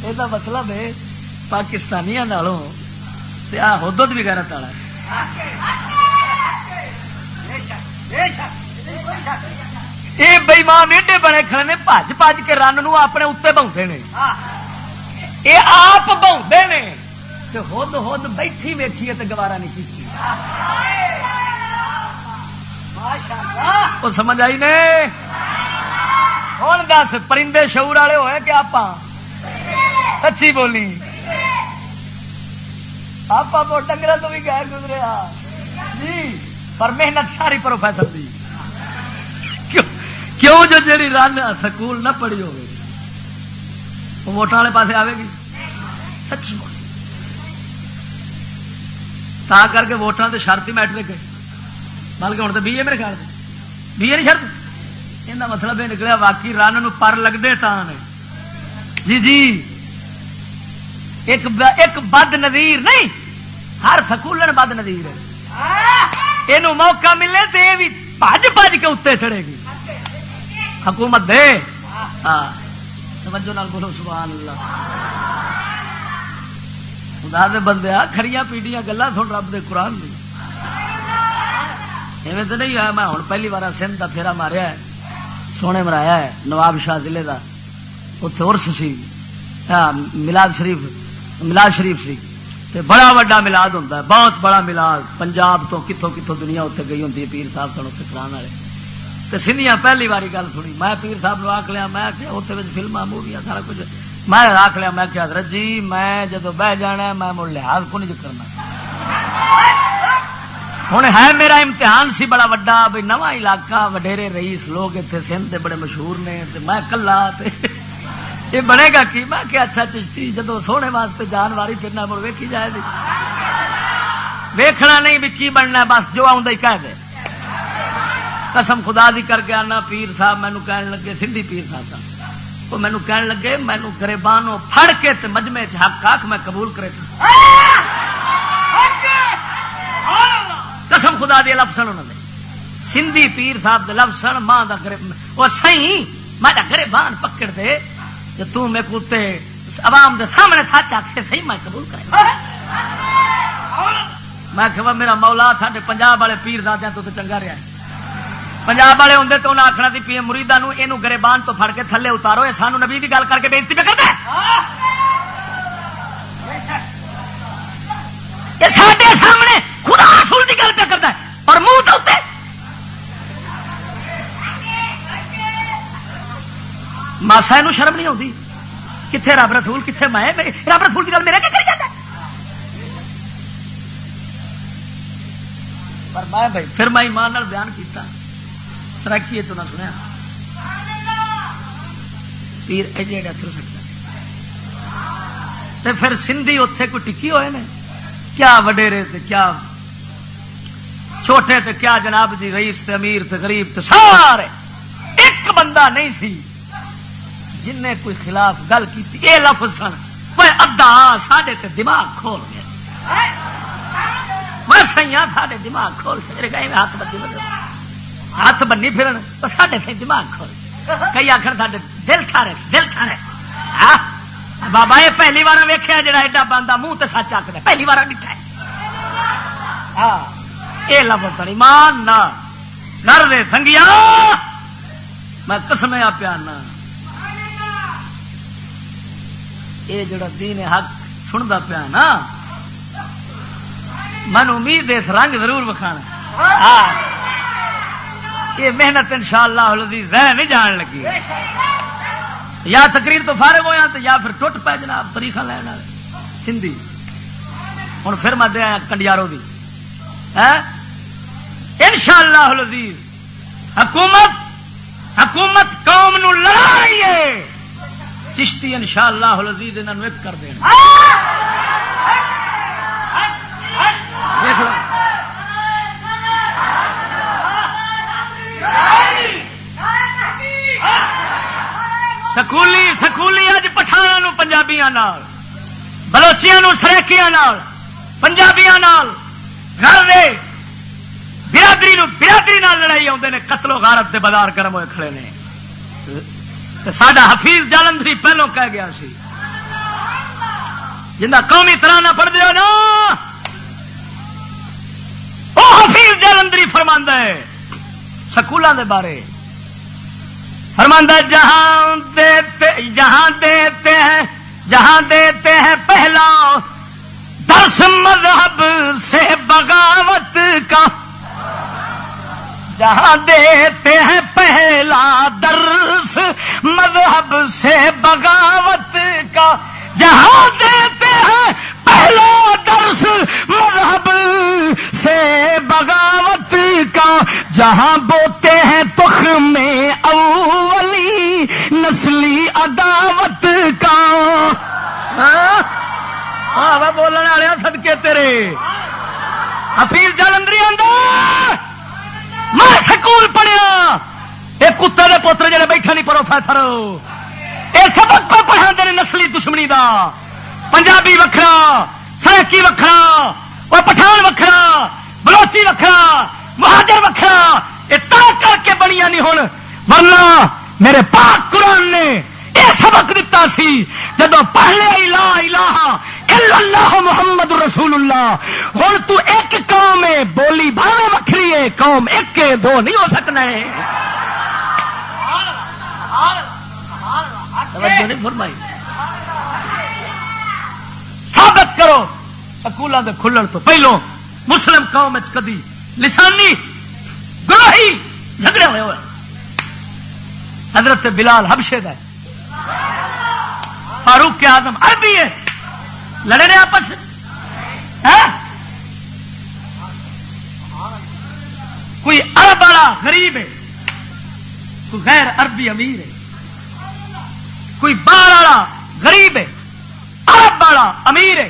اے دا مطلب ہے پاکستانیاں نالوں تے آ حدود بھی غیرت والا ہے یہ بےمان ایڈے بڑے کھڑے نے بج بج کے رن نو اپنے اتنے بہتے نے یہ آپ بہتے نے ہد ہد بیٹھی ویکھیے تو گوارا نہیں کی وہ سمجھ آئی نے ہوں دس پرندے شعور والے ہوئے کہ آپ سچی بولی آپ ڈنگر تو بھی گئے گزرے جی پر محنت ساری پروفیسر دی کیوں جو جیڑی رن سکول نہ پڑھی ہوگی وہ ووٹاں والے پاسے آئے گی سچی تا کر کے ووٹاں تے شرط ہی میٹ دے گئے بلکہ ہوں تو بی اے میرے خیال بی اے نہیں شرط یہ مطلب یہ نکلیا واقعی رن نو پر لگتے تا نے جی جی ایک بد نظیر نہیں ہر سکولن بد نظیر ہے یہ موقع ملے تو یہ بھی بج بج کے اتنے چڑھے گی حکومت دے توجہ نال بولو سبحان اللہ خدا دے بندے کھڑیاں پیڑیاں گلاں سن رب دے قرآن دی ایویں تو نہیں ہے میں ہوں پہلی بار سندھ کا پھیرا ماریا ہے سونے مرایا ہے نواب شاہ ضلع کا اتنے عرس سی ملاد شریف سی تے بڑا وڈا ملاد ہوتا ہے بہت بڑا ملاد پنجاب تو کتوں کتوں دنیا اتنے گئی ہوتی ہے پیر صاحب سن اتنے کران والے تو سندھیاں پہلی باری گل سنی. میں پیر صاحب نے آخ لیا, میں کہ اتنے فلما موویاں سارا کچھ, میں آخ لیا, میں کہ حضرت جی میں جدو بہ جانا میں مڑ لحاظ کو نہیں کرنا. ہوں ہے میرا امتحان سی بڑا وڈا, بھائی نواں علاقہ, وڈیرے رئیس لوگ اتنے سندھ بڑے مشہور نے, میں کلا یہ بنے گا کی. میں کہ اچھا چشتی جدو سونے واسطے جان واری پھرنا مڑ ویکھی جائے گی, ویکھنا نہیں بھی کی بننا, بس جو آؤں کہہ دے. قسم خدا دی کر کے آنا, پیر صاحب مینو کہن لگے, سندھی پیر صاحب وہ مینو کہن لگے, مینو گریبانوں پھڑ کے تے مجمے چ حق آکھ میں قبول کرے. قسم خدا دے لفظ انہوں نے سندھی پیر صاحب دے لفظ ماں دا گریب وہ سی میں گریبان پکڑ دے جو تو میں کوتے عوام دے سامنے سچ آکھے صحیح میں قبول کرے. میں کہ میرا مولا ساڈے پنجاب والے پیر زادیاں تو چنگا رہا ہے. پنجاب والے ہوں تو انہیں آخنا سی پی مریداں نو اینو گریبان تو پھڑ کے تھلے اتارو, یہ سانو نبی کی گل کر کے بےزتی پہ کرتا ہے. یہ ساڈے سامنے خدا رسول کی گل پہ کرتا ہے اور منہ تو اتنے ماسا یہ شرم نہیں آتی. کتنے رب رسول, کتنے میں رب رسول کی گل میرا کیا کری جاتا ہے. پر میں بھائی پھر میں ایمان نال بیان کیتا, سرکی تو نہ سنیا پیر ایجے اتر سکتا. پھر سندھی اتے کوئی ٹکی ہوئے نے, کیا وڈیرے تے کیا چھوٹے تے کیا جناب جی, رئیس تے امیر تے غریب تے سارے, ایک بندہ نہیں سی جن نے کوئی خلاف گل کی. یہ لفظ سن وہ ادا ساڈے تے دماغ کھول گیا, وہ سیاں ساڈے دماغ کھول کے گئے. ہاتھ بندی ہاتھ بنی پھرن تو ساڈے سے دماغ کھول, کئی آخر ساڈے دل ٹھارے دل ٹھارے. بابا یہ پہلی بار ویکھیا جڑا ایڈا بندہ منہ تے سچ آکھدا, پہلی بار ڈٹھا ہے. ہاں یہ لفظ ایمان نہ کر دے سنگیا, میں قسمیا پیانا یہ جڑا دین حق سندا پیا نا, من امید اس رنگ ضرور وکھانا. یہ محنت انشاءاللہ العزیز نہیں جان لگی, یا تقریر تو فارغ ہویا تو یا پھر ٹوٹ پے جناب تاریخ لین والے سندھی. ہوں پھر میں دیا کنڈیارو دی انشاءاللہ العزیز حکومت قوم نو لڑائیے, چشتی انشاءاللہ العزیز انہوں ایک کر دینا. دیکھ لو سکولی اج پٹھانوں پنجابیاں نال, بلوچیاں سریکیاں نال, پنجابیاں نال گھر دے برادری نال لڑائی آتے ہیں. قتل و غارت دے بازار گرم ہوئے کھڑے نے. ساڈا حفیظ جالندری پہلو کہہ گیا سی, جنہ قومی ترانہ پڑھ دے نا وہ حفیظ جالندری فرماندا ہے سکولوں دے بارے, فرماندا جہاں دیتے ہیں پہلا درس مذہب سے بغاوت کا, جہاں دیتے ہیں پہلا درس مذہب سے بغاوت کا, جہاں دیتے ہیں پہلا درس مذہب سے بغاوت کا, جہاں بوتے ہیں تخم میں اولی نسلی عداوت کا. ہاں بولنے والے صدقے تیرے حفیظ جالندری اندر میں سکول پڑھیا, ایک کتے دے پوتر جڑے بیٹھے نہیں پروفیسر, یہ سبق پہ پڑھا دے نسلی دشمنی دا. پنجابی وکھرا, سرکی وکھرا, وہ پٹھان وکھرا, بلوچی وکھرا, مہاجر وکھرا, یہ تا کر کے بنیا نہیں ہوں, ورنہ میرے پاک قرآن نے یہ سبق دیتا سی جدو پہلے لا الہ الا اللہ محمد رسول اللہ. ہوں تو ایک قوم ہے, بولی بھاوے وکھری ہے, قوم ایک کے دو نہیں ہو سکنا ہے. نہیں فرمائی ثابت کرو سکولوں کے کھلن تو پہلو مسلم قوم کدی لسانی گروہی جھگڑے ہوئے حضرت بلال حبشے دا ہے، فاروق اعظم عربی ہے، لڑے نے آپس کوئی عرب والا غریب ہے، کوئی غیر عربی امیر ہے، کوئی باہر والا غریب ہے، عرب والا امیر ہے،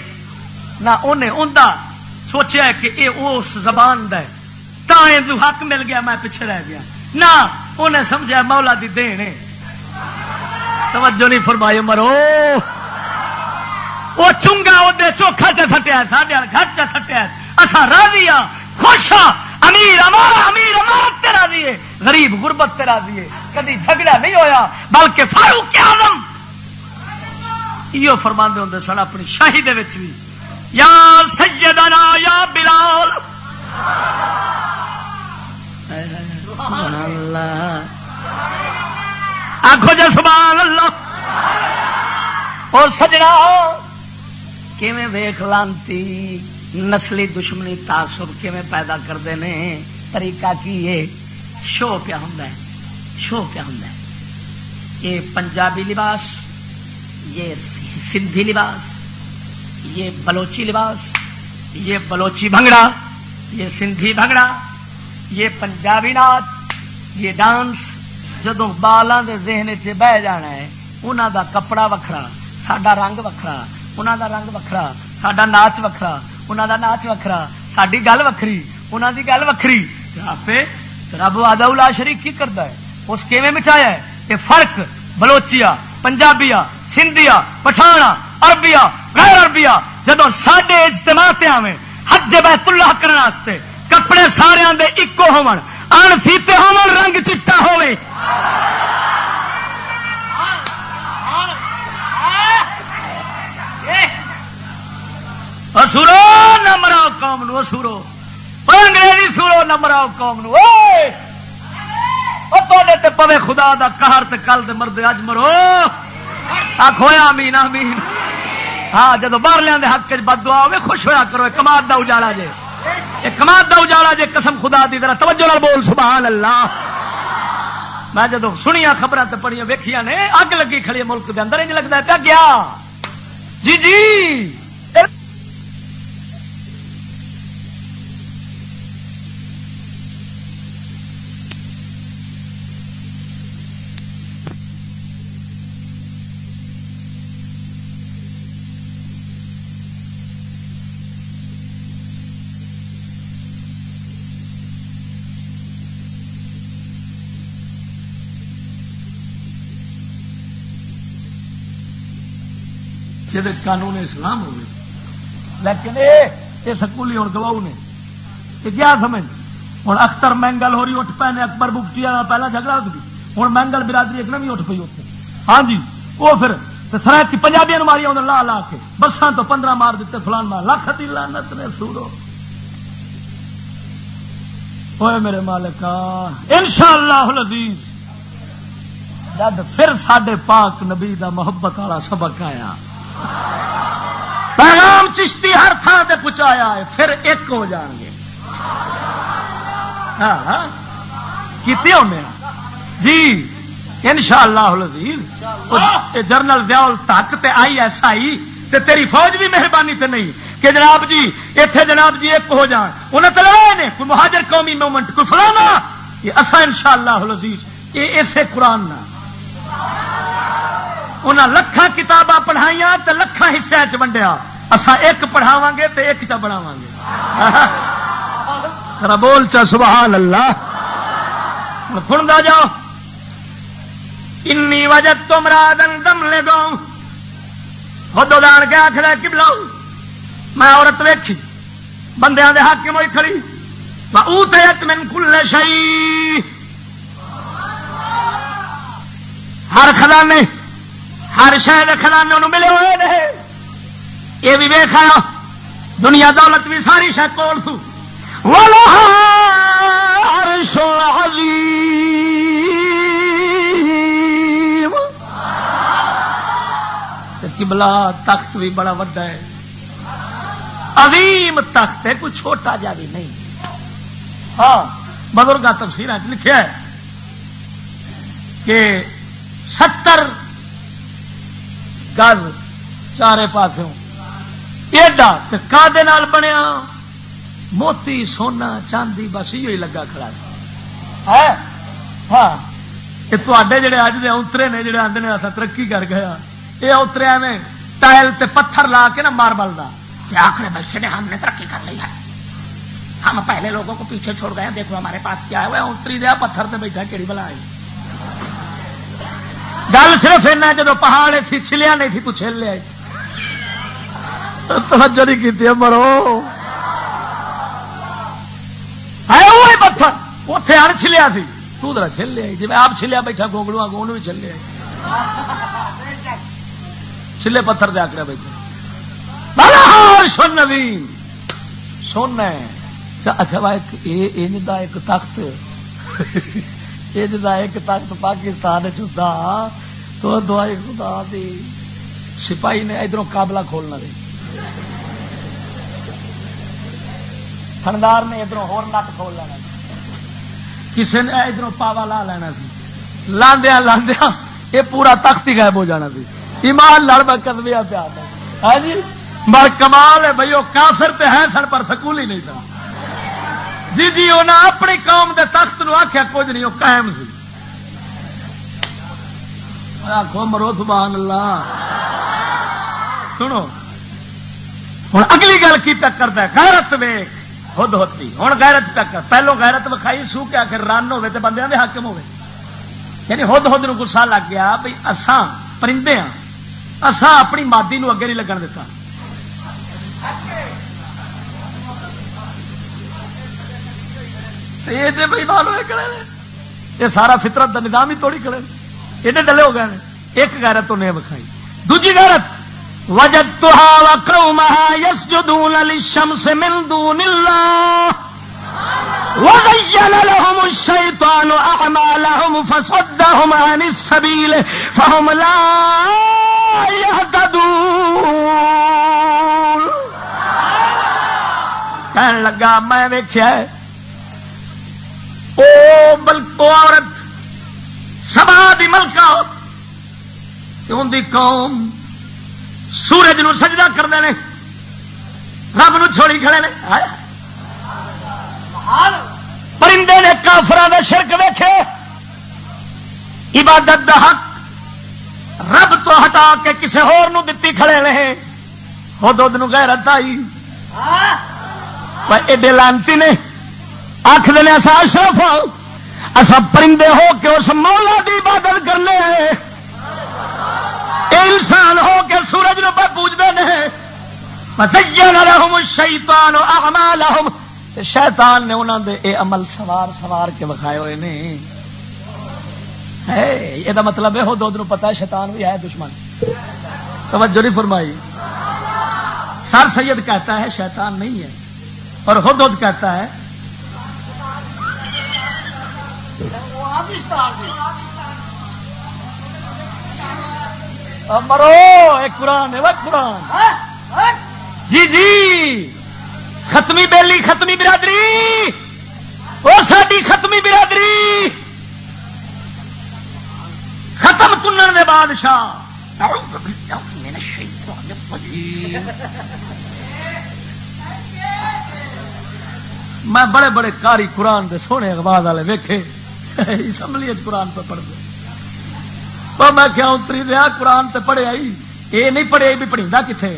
نہ انہیں اندر سوچا ہے کہ یہ اس زبان دا ہے تائیں جو حق مل گیا میں پیچھے رہ گیا، نہ انہیں سمجھا مولا دی دین ہے۔ توجہ نہیں فرمائی مرو، وہ چنگا وہ چوکھا چ سٹیا ساڈے گھر چ سٹیا، اصا راضی ہاں خوش ہاں، امیر امارت تے راضی ہے، غریب غربت تے راضی ہے، کدی جھگڑا نہیں ہویا، بلکہ فاروق اعظم یہ فرماندے ہوندے سن اپنی شاہی دے وچ بھی، یا سیدنا یا بلال، سبحان اللہ، آکھو جے سبحان اللہ۔ اور سجنا کیویں ویکھ لانتی نسلی دشمنی تعصب کیویں پیدا کرتے ہیں، طریقہ کی ہے، شو کیا ہوندا ہے، شو کیا ہوندا ہے، یہ پنجابی لباس، یہ سندھی لباس، یہ بلوچی لباس، یہ بلوچی بھنگڑا، یہ سندھی بھنگڑا، یہ پنجابی ناچ، یہ ڈانس، جدوں بالاں دے ذہن چ بہ جانا ہے، انہاں دا کپڑا وکھرا، ساڈا رنگ وکھرا، انہاں دا رنگ وکھرا، ساڈا ناچ وکھرا، انہاں دا ناچ وکھرا، ساڈی گل وکھری، انہاں دی گل وکھری، آپے رب وحدہ لا شریک کی کردا ہے، اس کیویں مٹایا ہے یہ فرق، بلوچیا، پنجابیا، سندھیا، پٹھانا، عربیا، غیر عربیا، جدوں ساڈے اجتماع تے آویں حج بیت اللہ کرن واسطے کپڑے سارے دے اکو ہون، ان فیتے ہون، رنگ چٹا ہوے، سورو نہ مراؤ قوم نو، سورو انگریزی سورو نہ مراؤ قوم نو، تے پوے خدا دا قہر تے کل دے مرد اج مرو، آکھویا آمین آمین۔ ہاں جدو باہر دے حق چ بد دعا ہوے خوش ہویا کرو، کماد دا اجالا جے، یہ کماد دا اجالا جے، قسم خدا دی، ذرا توجہ نال بول سبحان اللہ۔ میں جدو سنیا خبراں تے پڑھیاں ویکھیاں نے اگ لگی کھڑی ملک دے اندر، انج لگدا ہے پیا گیا جی جی۔ قانون اسلام ہو گئے، لیکن یہ سکولی ہوں گواؤ نے یہ کیا سمجھ، ہوں اختر مینگل ہو رہی اٹھ پے نے، اکبر بگٹی والا پہلا جھگڑا ہوتی، ہوں مینگل برادری ایک نوی اٹھ پی اتنے، ہاں جی وہ پھر سرحدی پنجابیاں ماری انہوں لا لا کے بساں تو 15 مار دیتے، فلان مار، لکھ دی لعنت نے سورو ہوئے میرے مالکا۔ انشاءاللہ العزیز جب پھر ساڈے پاک نبی دا محبت والا سبق آیا، پیغام چشتی ہر تھان تے پہنچایا ہے، پھر ایک ہو جان گے۔ ہاں کیتے ہونے جی انشاءاللہ العزیز۔ جنرل ضیاء الحق تے ISI تے تیری فوج بھی مہربانی تے نہیں کہ جناب جی ایتھے جناب جی ایک ہو جان، انہیں تو لڑائے نے کوئی مہاجر قومی مومنٹ کوئی فلانا، یہ اسا انشاءاللہ العزیز یہ اسے قرآن نہ انہاں لکھاں کتاباں پڑھائیاں تے لکھاں حصے چ ونڈیا، اسا ایک پڑھاواں گے تے ایک چا بناواں گے۔ ذرا بول چا سبحان اللہ۔ سندا جاؤ، انی وجدت امراضا تملک، خود دان کے آخر قبلہ میں عورت ویکھی بندیاں دے حاکم ہوئی کھڑی، وَأُوتِیَتْ مِن كُلِّ شَيْءٍ، ہر خزانے ہر شہر خزانے انہوں ملے ہوئے نے، یہ بھی ویکھا دنیا دولت بھی ساری شہ کول سو، وَلَهَا عَرْشٌ عَظِيمٌ، قبلہ تخت بھی بڑا وڈا ہے، عظیم تخت ہے، کوئی چھوٹا جا بھی نہیں۔ ہاں بزرگاں تفسیراں لکھیا ہے کہ 70 گز چارے پاسوں ایڈا کادے نال بنیا موتی سونا چاندی بس یہ لگا کھڑا ہے. ہاں تے جڑے اج دے اترے نے جڑے آدھے نے ترقی کر گیا یہ اترے ایویں ٹائل تے پتھر لا کے نا ماربل کا آخر بیٹھے نے ہم نے ترقی کر لی ہے ہم پہلے لوگوں کو پیچھے چھوڑ گئے دیکھو ہمارے پاس کیا ہے وہ اتری دیا پتھر تے بیٹھا کیڑی بلا آئی. گل صرف اینا جدو پہاڑ تھی چھلیا نہیں تھی تو چھل لیا توجہ نہیں کی مرو ہے وہی پتھر اتنے ان چھلیا سی تو ذرا چھل لیا جی میں آپ چھلیا بیٹھا گونگڑو گون بھی چھل لیا چھلے پتھر دے آکڑا بیٹھا سن نوین سن اچھا ایک تخت ایک تخت پاکستان چدا تو دعائی خدا دی سپاہی نے ادھر قابلہ کھولنا دی تھندار نے ادھر ہور نٹ کھول لینا کسی نے ادھر پاوا لا لینا سی لاندیا لاندیا یہ پورا تخت ہی غائب ہو جانا سی. ایمان لڑ بکت بھی پیا ہے جی بڑا کمال ہے بھائی وہ کافر پہ ہے سن پر سکول ہی نہیں تھا جی جی انہیں اپنی قوم دے تخت نو آخیا کچھ نہیں وہ قائم سی. آخو مرو سبحان اللہ. سنو ہوں اگلی گل کی تک کرتا ہے غیرت ویخ خود ہوتی ہوں غیرت تک پہلو غیرت وکھائی سو کے آخر رن ہوے تو بندیاں دے حاکم ہوے یعنی خود نو گسا لگ گیا بھائی اساں پرندے ہاں اساں اپنی مادی نو اگے نہیں لگن دیتا. یہ سارا فطرت کا نظام ہی توڑی کھڑے ایڈے ڈلے ہو گئے. ایک غیرت انہیں وکھائی. دوجی غیرت وجدتها وقومها يسجدون للشمس من دون الله وزين لهم الشيطان أعمالهم فصدهم عن السبيل فهم لا يهتدون. کہنے لگا میں ویکھیا او بلکہ عورت سبا دی ملکہ کہ ان دی قوم سورج نو سجدہ کرتے ہیں رب نو چھوڑی کھڑے نے. پرندے نے کافراں دے شرک ویکھے عبادت دا حق رب تو ہٹا کے کسے ہور نو دتی کھڑے نے. خود نو غیرت آئی پر ایڈے لانتی نے آخر نے اصا اشرف اصا پرندے ہو کے اس مولا دی عبادت کرنے انسان ہو کے سورج نو پہ پوجتے ہیں. فزین لهم الشیطان اعمالهم شیطان نے انہوں دے اے عمل سوار سوار کے بکھائے ہوئے نے. یہ مطلب ہے دو نو پتا ہے شیطان بھی ہے دشمن. توجہ نہیں فرمائی. سر سید کہتا ہے شیطان نہیں ہے اور خود کہتا ہے مرو ایک قرآن ہے وہ قرآن جی جی ختمی بیلی ختمی برادری وہ ساری ختمی برادری ختم کنن دے بادشاہ میں بڑے بڑے کاری قرآن دے سونے اخبار والے ویکھے اسمبلی قرآن پہ پڑھتے میں کیا اتری دیا قرآن تے پڑھے آئی یہ نہیں پڑھے بھی پڑھیندا کتنے.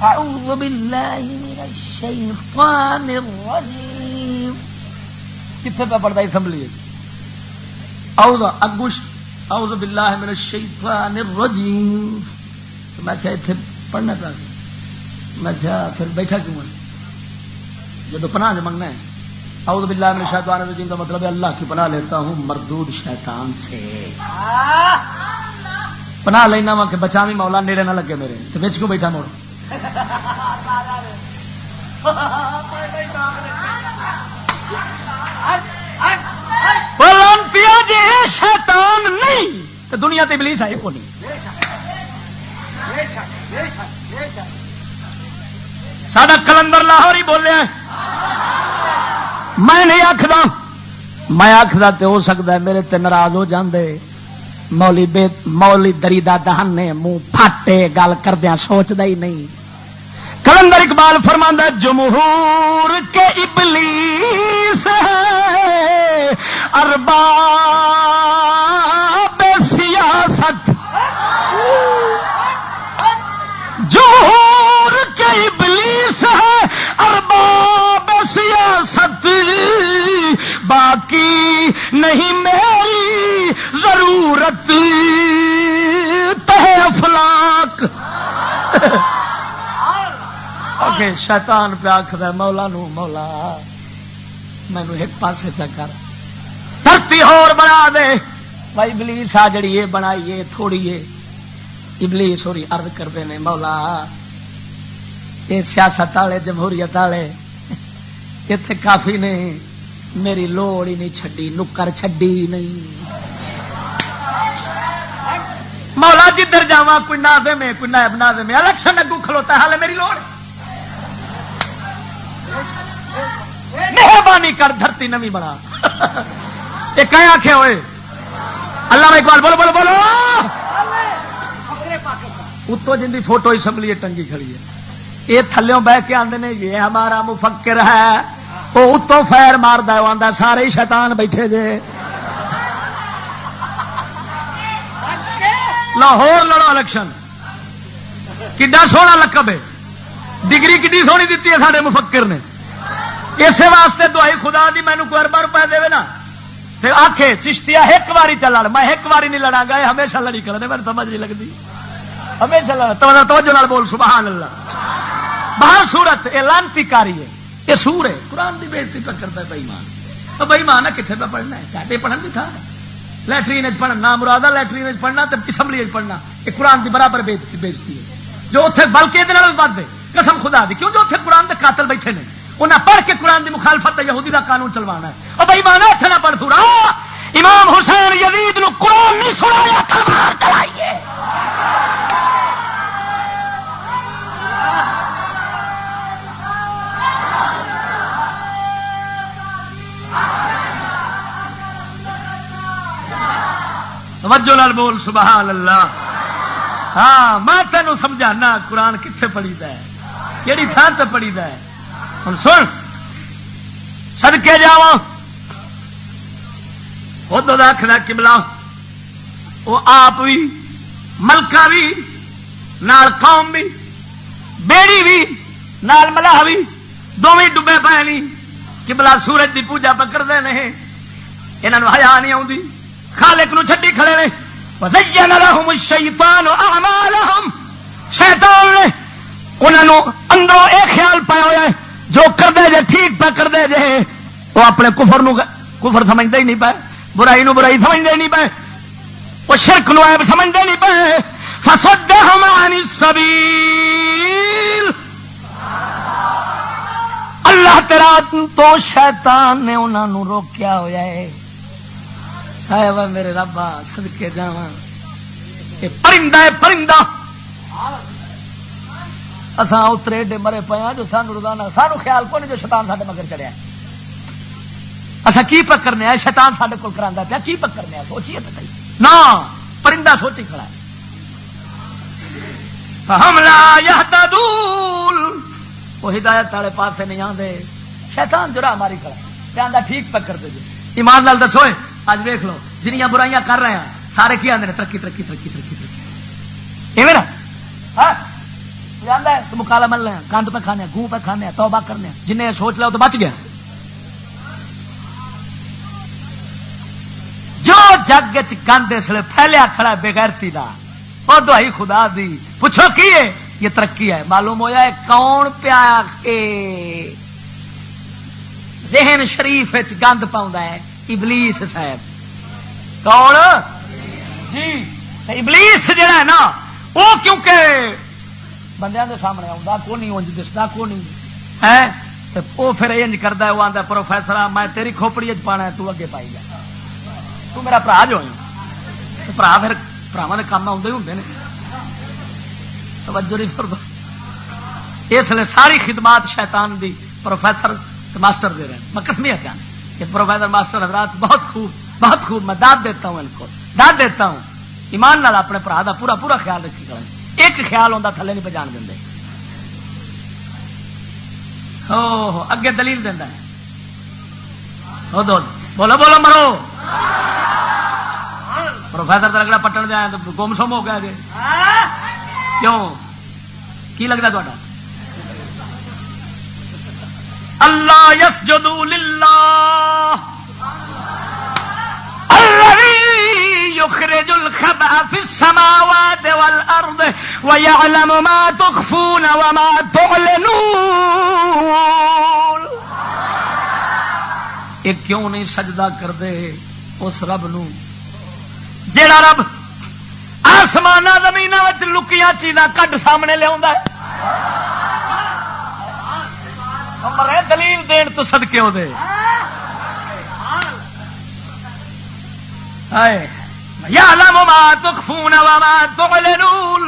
اعوذ باللہ من الشیطان الرجیم کتنے پہ پڑھتا اسمبلی اعوذ باللہ من الشیطان الرجیم. میں کیا اتنے پڑھنا پڑا میں کیا پھر بیٹھا کیوں جب پناہ منگنا ہے اعوذ باللہ من الشیطان الرجیم کا مطلب ہے اللہ کی پناہ لیتا ہوں مردود شیطان سے. پناہ لینا وا کہ بچاوی مولا نیڑے نہ لگے میرے تو بچ کیوں بیٹھا موڑ. جی شیطان نہیں تو دنیا تے ابلیس ہے کو نہیں. سادہ کلندر لاہور ہی بولے ہیں میں نہیں آخر، میں آخر تو ہو سکتا ہے میرے تے ناراض ہو جاندے، مولی دریدا دہن نے منہ پھاٹے گل کردیا سوچدا ہی نہیں۔ کلندر اقبال فرماندا جمہور کے ابلیس ہے ارباب سیاست، جمہور کے ابلیس ہے ارباب سیاست، باقی نہیں میری ضرورت تہ افلاک۔ شیطان پہ آخر مولا نو مولا مینو ایک پاسے چکر دھرتی ہور بنا دے، بھائی ابلیس آ جڑی یہ بنائیے تھوڑی ہے، ابلیس ہوری عرض کرتے ہیں مولا یہ سیاست والے جمہوریت والے اتنے کافی نے میری لوڑ ہی نہیں چھڈی، نکر چھڈی نہیں۔ مولا جدھر جاواں کوئی ناظم ہے کوئی نائب ناظم ہے، الیکشن اگو کھلوتا ہے حالے میری لوڑ، مہربانی کر دھرتی نویں بنا۔ یہ کہیں آخے ہوئے اللہ اقبال بولو بولو بولو، اتو جن کی فوٹو اسمبلی ٹنگی کھڑی ہے، یہ تھلوں بہ کے آتے ہیں یہ ہمارا مفکر ہے، وہ اتوں فیر مارد ہے، وہ آتا سارے ہی شیطان بیٹھے جے۔ لاہور لڑو الیکشن، کڈا سونا لقب ہے، ڈگری کڈی سونی دیتی ہے سارے مفکر نے، اسی واسطے دعائی خدا دی مینو کوئی اربا روپئے دے نا آخے چشتیا ایک باری چل لڑ، میں ایک باری نہیں لڑا گا، ہمیشہ لڑی کرنے میرے سمجھ نہیں لگتی، ہمیشہ توجہ نال بول سبحان اللہ۔ بہر صورت یہ لانتی کاری ہے، یہ سور ہے، قرآن کی بےزتی پہ کرتا ہے بےمان۔ بےمان ہے کتنے پہ پڑھنا ہے، چاہتے پڑھن بھی تھا لیٹرین پڑھنا نام مراد لیٹرین پڑھنا تو اسمبلی پڑھنا، یہ قرآن کی برابر بےزتی ہے، جو اتنے بلکہ یہ بد ہے قسم خدا دی، کیوں جو اتنے قرآن کے قاتل بیٹھے نے انہیں پڑھ کے قرآن کی مخالفت یہودی کا قانون چلوانا ہے۔ اور بھائی مانا اتنے نہ پڑھ سورا امام حسین یزید نو قرآن نہیں سنایا تلوار چلائیے۔ توجہ نال بول سبحان اللہ۔ ہاں میں تینوں سمجھانا قرآن کتنے پڑھی دا ہے، کیڑی تھان تے پڑھی دا ہے۔ ہن سن صدقے جاواں خود آخنا قبلہ وہ آپ بھی ملکہ بھی نال قوم بھی بیڑی بھی نال ملاح بھی دونوں ڈبے پے نہیں، قبلہ سورج کی پوجا پکڑتے ہیں، یہاں حیا نہیں آتی، خالق نو چھڈی کھڑے نے۔ وزین لهم الشیطان اعمالهم، شیطان نے انہوں اندروں یہ خیال پایا ہوا ہے جو کردے جے ٹھیک پہ کردے جے، وہ اپنے کفر نو کفر سمجھتے ہی نہیں پے، برائی نو برائی سمجھتے نہیں پے، وہ شرک نو عیب سمجھتے نہیں پے۔ فصدهم عن السبیل، اللہ تیرا تو شیطان نے انہوں نے روکیا ہوا ہے۔ ہے وہ میرے ربا صدقے جاواں، یہ پرندہ ہے پرندہ، اساں اترے ایڈے مرے پے ہاں جو سانو روزانہ سانو خیال کو نہیں جو شیطان ساڈے مگر چڑھیا، اساں کی پکڑنے آئے شیطان ساڈے کول کراندا پیا، کی پکڑنے آ سوچیے تو صحیح نا، پرندہ سوچی کھڑا ہے۔ فہم لا یہتدون، وہ ہدایت والے پاسے نہیں آندے، شیطان جرا ماری کھڑا ہے، آندا ٹھیک پکڑ دے جی۔ ایمان نال دسو اج ویکھ لو جنیاں برائیاں کر رہے ہیں سارے کی آدھے ترقی ترقی ترقی ترقی ترقی، ایویں نا ہے تو مکالا مل رہے ہیں، گند پہ کھانے گوں پہ کھانے توبہ کرنے، جنہیں سوچ لو تو بچ گیا۔ جو جگ گند اس لیے پھیلیا کھڑا ہے بغیرتی دا، وہ دہائی خدا دی پوچھو کی ہے یہ ترقی ہے؟ معلوم ہوا ہے کون پیا ذہن شریف گند پاؤں ہے؟ ابلیس صاحب۔ کون جی؟ ابلیس جڑا ہے نا وہ کیونکہ بندیاں دے سامنے آؤں کو نہیں، انج دستا کو نہیں ہے، وہ پھر انج کرتا ہے، وہ آتا پروفیسر میں تیری کھوپڑی پانا ہے، تو اگے پائی جا، تو میرا برا جو ہے برا، پھر براواں دے کام آتے ہوں نے، توجہ نہیں فرما۔ اس لیے ساری خدمات شیطان دی پروفیسر تو ماسٹر دے رہے ہیں، میں قسمیہ کیا کہ پروفیسر ماسٹر حضرات بہت خوب میں داد دیتا ہوں، ان کو داد دیتا ہوں، ایمان نال اپنے برا کا پورا پورا خیال رکھی کریں، ایک خیال ہوتا تھلے نہیں پہچان دیں اگے دلیل دینا ہے بولو بولو مرو پروفیسر رگڑا پٹن دیا تو گم سم ہو گیا جی کیوں کی لگتا تا اللہ یسجدوا للہ الذی یخرج الخبأ فی السماوات والارض ویعلم ما تخفون وما تعلنون. یہ کیوں نہیں سجدہ کردے اس رب نو جیڑا رب آسمان زمین لکیاں چیزاں کڈ سامنے لیا مرے دلیل دین تو صدقے ہو دے یعلم ما تخفون وما تعلنون.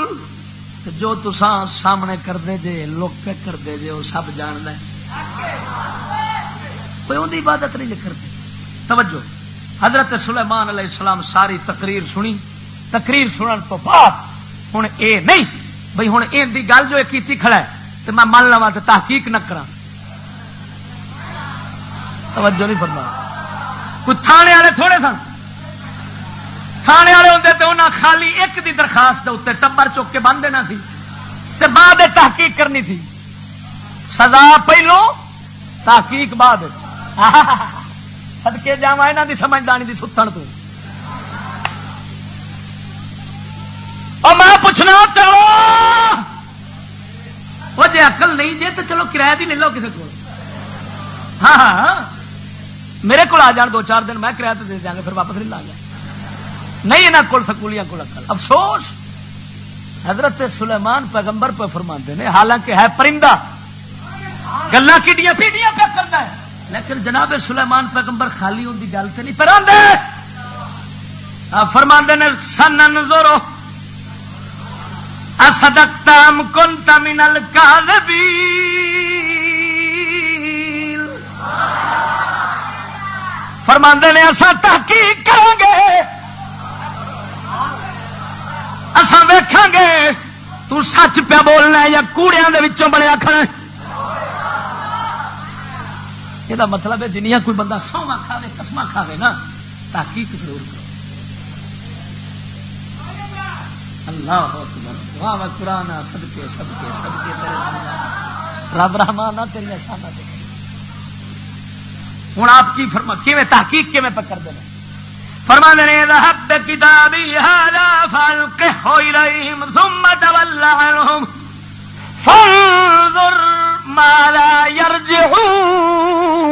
جو تساں سامنے کردے جے لوک کے کردے جے وہ سب جاندا ہے، کوئی ان کی عبادت نہیں کرتے. توجہ، حضرت سلیمان علیہ السلام ساری تقریر سنی، تقریر سنن تو بعد ہوں اے نہیں بھئی ہوں ان کی گل جو کیتی کھڑا ہے تو میں مان لوا تو تحقیق نہ کرا. توجہ نہیں فرمایا. کوئی تھانے والے تھوڑے سن، تھانے والے ہوندے تے انہاں خالی ایک دی درخواست دے اوتے ٹبر چک کے بن دینا سی تے بعد تحقیق کرنی تھی. سزا پہلو تحقیق بعد. سدکے جاواں انہاں دی سمجھدانی دی ستن تو. اور میں پوچھنا چلو وہ جی عقل نہیں جی تو چلو کرایہ دی لے لو کسی کو. ہاں ہاں میرے کو آ جان 2-4 دن میں کرایہ تو دے دیا گا، پھر واپس نہیں لا گیا. نہیں یہاں کو سکولیاں کو عقل. افسوس حضرت سلیمان پیغمبر پہ فرماندے نے، حالانکہ ہے پرندہ گلا کیڈیاں پیڈیاں پہ کرتا ہے، لیکن جناب سلیمان پیغمبر خالی ان کی گل سے نہیں پراندے. فرماندے نے سننظر اصدقت ام کنت من الکاذبین. فرماندے نے اساں تحقیق کریں گے، اساں ویکھاں گے تو سچ پیا بولنا ہے یا کوڑیاں دے وچوں بنیا کھڑا. یہ مطلب ہے جنیاں کوئی بندہ سوما کھاوے قسمہ کھاوے نا تحقیق ضرور کرو. اللہ اکبر. واہ واہ قرآن صدقے صدقے صدقے تیرے رب رحمان تیری شاناں تے. ہوں آپ کی فرما کیویں تحقیق کیویں پہ کر دینا. فرمانے نے ذهب بكتابي هذا فالقه اليهم ثم تول عنهم فانظر ماذا يرجعون.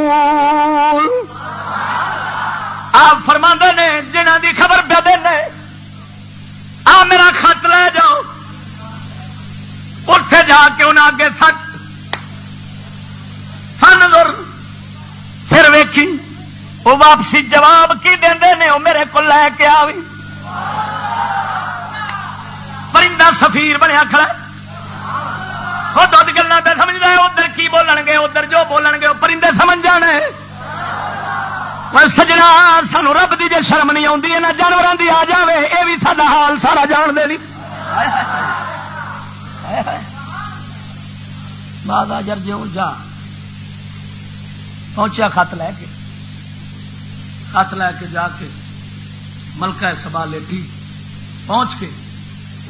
آپ فرماندے نے جنہاں دی خبر پہ دینے آ میرا خط لے جاؤ، اٹھے جا کے انہاں اگے سٹ فانظر، پھر ویکھی وہ واپسی جواب کی دے نے وہ میرے کو لے کے آوی. پرندہ سفیر بنیا کھڑا خود خود گلا پہ سمجھ رہے، ادھر کی بولن گے ادھر جو بولن گے وہ پرندے سمجھ جانے. سجنا سانو رب دی جے شرم نہیں آتی ہے نہ جانوراں دی آ جاوے، یہ بھی سارا حال سارا جان دے نہیں. ماذا یرجعون. جا پہنچیا خط لے کے، خط لے کے جا کے ملکہ سبا لیٹی پہنچ کے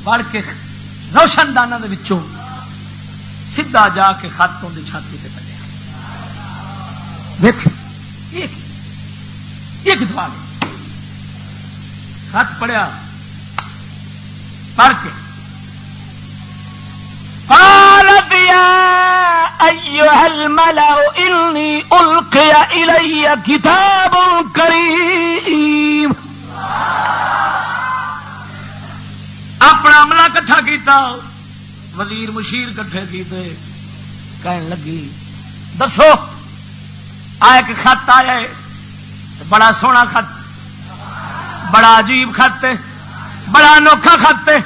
بڑھ کے روشن دانوں دے وچوں سیدھا جا کے خط تو چھاتی سے پڑیا. دیکھ ایک دفعہ خط پڑھیا، پڑھ کے قالت یا ایھا الملأ انی القی الی کتاب کریم. اپنا عملہ کٹھا کیتا، وزیر مشیر کٹھے کیتے، کہن لگی دسو آ ایک خط آیا ہے، بڑا سونا خط، بڑا عجیب خط ہے، بڑا انوکھا خط ہے.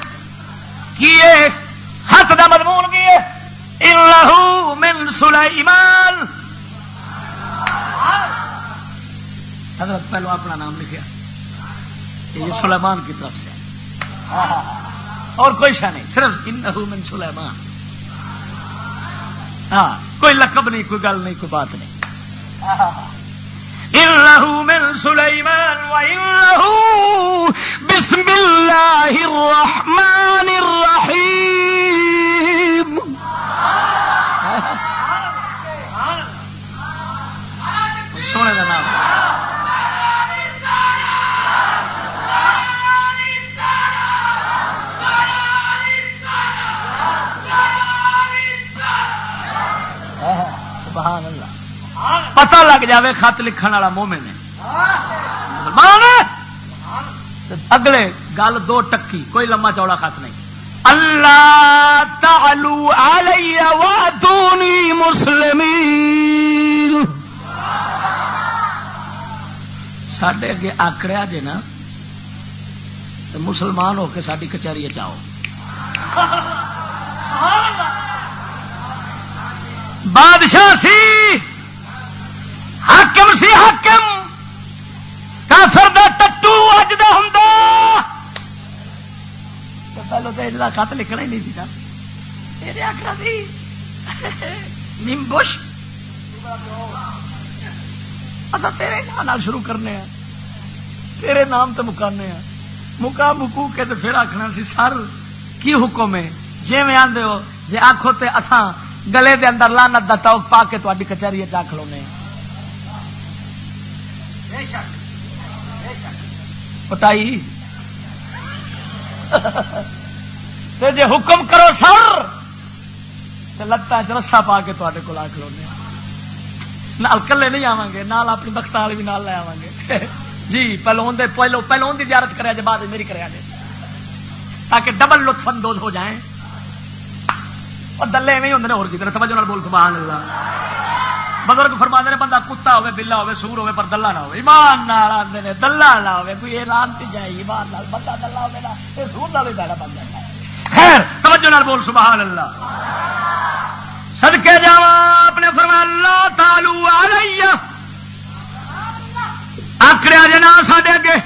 کی خط دا مضمون کی ہے؟ انہ من سلیمان حضرت پہلو اپنا نام لکھا، یہ سلیمان کی طرف سے اور کوئی شہ نہیں، صرف انہو من سلیمان. ہاں کوئی لقب نہیں، کوئی گل نہیں، کوئی بات نہیں. انہو من سلیمان وانہو بسم اللہ الرحمن الرحیم. سونے کا نام سبحان اللہ. پتہ لگ جاوے خط لکھن والا مومن ہے، اگلے گل دو ٹکی، کوئی لمبا چوڑا خط نہیں. اللہ تعلو علی واتونی مسلمین. ساڈے اگے آکڑیا جے نا تو مسلمان ہو کے ساری کچہری چاہو. بادشاہ سی، حاکم سی، حاکم کافر دا ٹٹو اج دا ہوندا تو پہلو تو اجلا خط لکھنا ہی نہیں سی نا. تیرے آکڑا سی نمبش اصا تیرے نام شروع کرنے ہیں، تیرے نام تو مکانے ہیں، مکو کے تو پھر آخنا سی سر کی حکم ہے جی میں آدھے ہو، جی آخو تو اتھاں گلے دے اندر لعنت دا توق پا کے تہاڈی کچہری چا کھلونے ہیں. پٹائی جی حکم کرو سر تو لتاں چ رسا پا کے تہاڈے کول آ کھلونے ہیں. نال کلے نہیں آواں گے، نال اپنی بخت والی بھی نال لے آواں گے. جی پہلو ان کی زیارت کرے جائے، بعد میری کرے جائے، تاکہ ڈبل لطف اندوز ہو جائیں. اور دلے میں ہی ہوں اور کدھر توجہ نال بول سبحان اللہ. بزرگ فرماتے ہیں بندہ کتا ہوے، بلا ہوے، سور ہوے، پر دلہ نہ ہوے. ایمان نال آندے نے دلہ نہ ہوے، کوئی اعلان تے جائے ایمان نال بندہ دلہ ہوے نا تے سور نال ہی داڑا بن جائے. خیر توجہ نال بول سبحان اللہ. صدقے جاواں اپنے فرمایا اللہ تعالی علیہ آکڑیا جنا ساڈے اگے.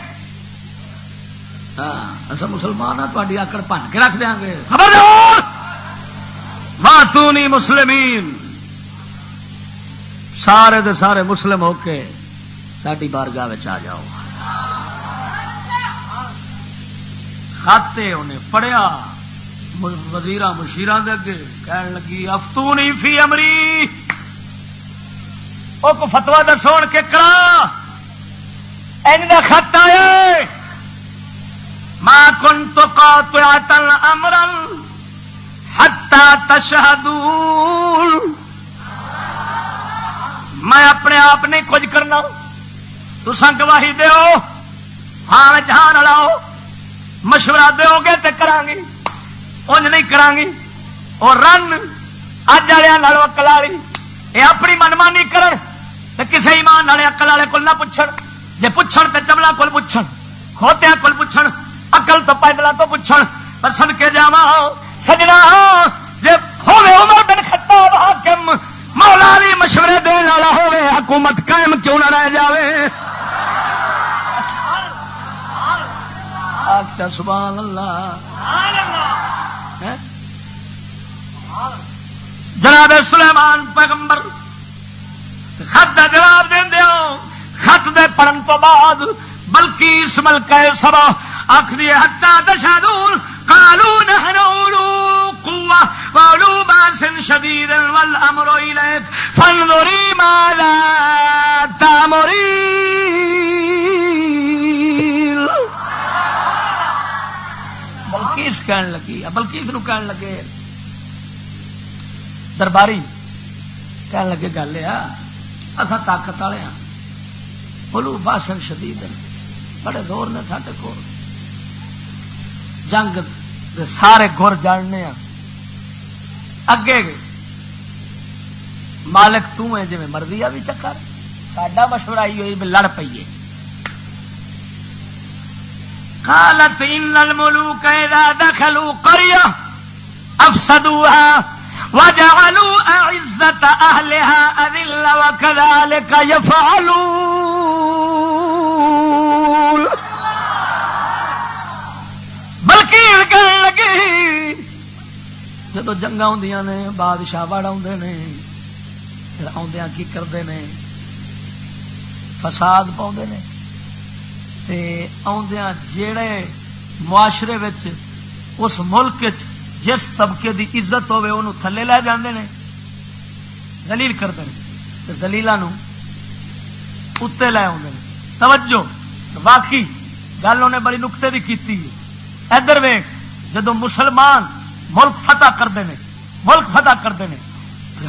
ہاں اصل مسلمان ہاں، تہاڈی آکڑ بھن کے رکھ دیاں گے. خبردار واتونی مسلمین، سارے دے سارے مسلم ہو کے ساڈی بارگاہ وچ آ جاؤ. خاتے انہیں پڑھیا وزیراں مشیراں دے اگے، کہن لگی افتونی فی امری، او کو فتوا دسون کے کرا. این دا خط آیا ما کنت قاطعتا امرا حتی تشہدون. میں اپنے آپ نہیں کچھ کرنا، تساں گواہی دیو، ہاں جہاں لاؤ، مشورہ دیو گے تے کران گی، انج نہیں کران گی. اور رن اج والے نال عقل والی یہ اپنی منمانی کرن تے کسے ایمان والے عقل والے کول نہ پوچھن. جے پوچھن تے چبلا کول پوچھن، کھوتیاں کول پوچھن، عقل تو پیدلا تو پوچھن. پر صدقے جاواں سجنا جے ہوے عمر بن خطاب حاکم مولا علی مشورے دین والا ہوے، حکومت قائم کیوں نہ رہ جاوے. اچھا سبحان اللہ. جناب سلیمان پیغمبر خط کا جواب دے ہو. خط دے پڑھن تو بعد بلقیس ملکہ سبا آخری حتی تشہدون قالوا نحن اولو قوة واولو باس شدید والامر الیک فانظری ماذا تأمرین. بلقیس کہن لگی، بلقیس نو کہن لگے درباری کہن لگے گل ہے اصا طاقت والے ہاں، اولو باسن شدید بڑے زور نے ساڈے کول، جنگ سارے گر جاننے ہیں. اگے مالک تو ہے جی مرضی آ بھی چکر، ساڈا مشورہ ہی ہوئی بھی لڑ پیے. قالت ان الملوک اذا دخلوا قرية افسدوها وجعلوا اعزة اهلها اذلة وكذلك يفعلون. جدو جنگاں ہوندیاں نے بادشاہ وڑ آؤندے نے، پھر آؤندیاں کی کردے نے فساد پاؤندے نے، تے آؤندیاں جیڑے معاشرے وچ اس ملک وچ جس طبقے دی عزت ہوے انہوں تھلے لے جاندے نے، ذلیل کردے نے، تے ذلیلاں نوں اتے لے آؤندے نے۔ توجہ، واقعی گل انہیں بڑی نقطے دی کیتی ہے۔ ادھر ویکھ، جدو مسلمان ملک فتح کرتے ہیں، ملک فتح کرتے ہیں،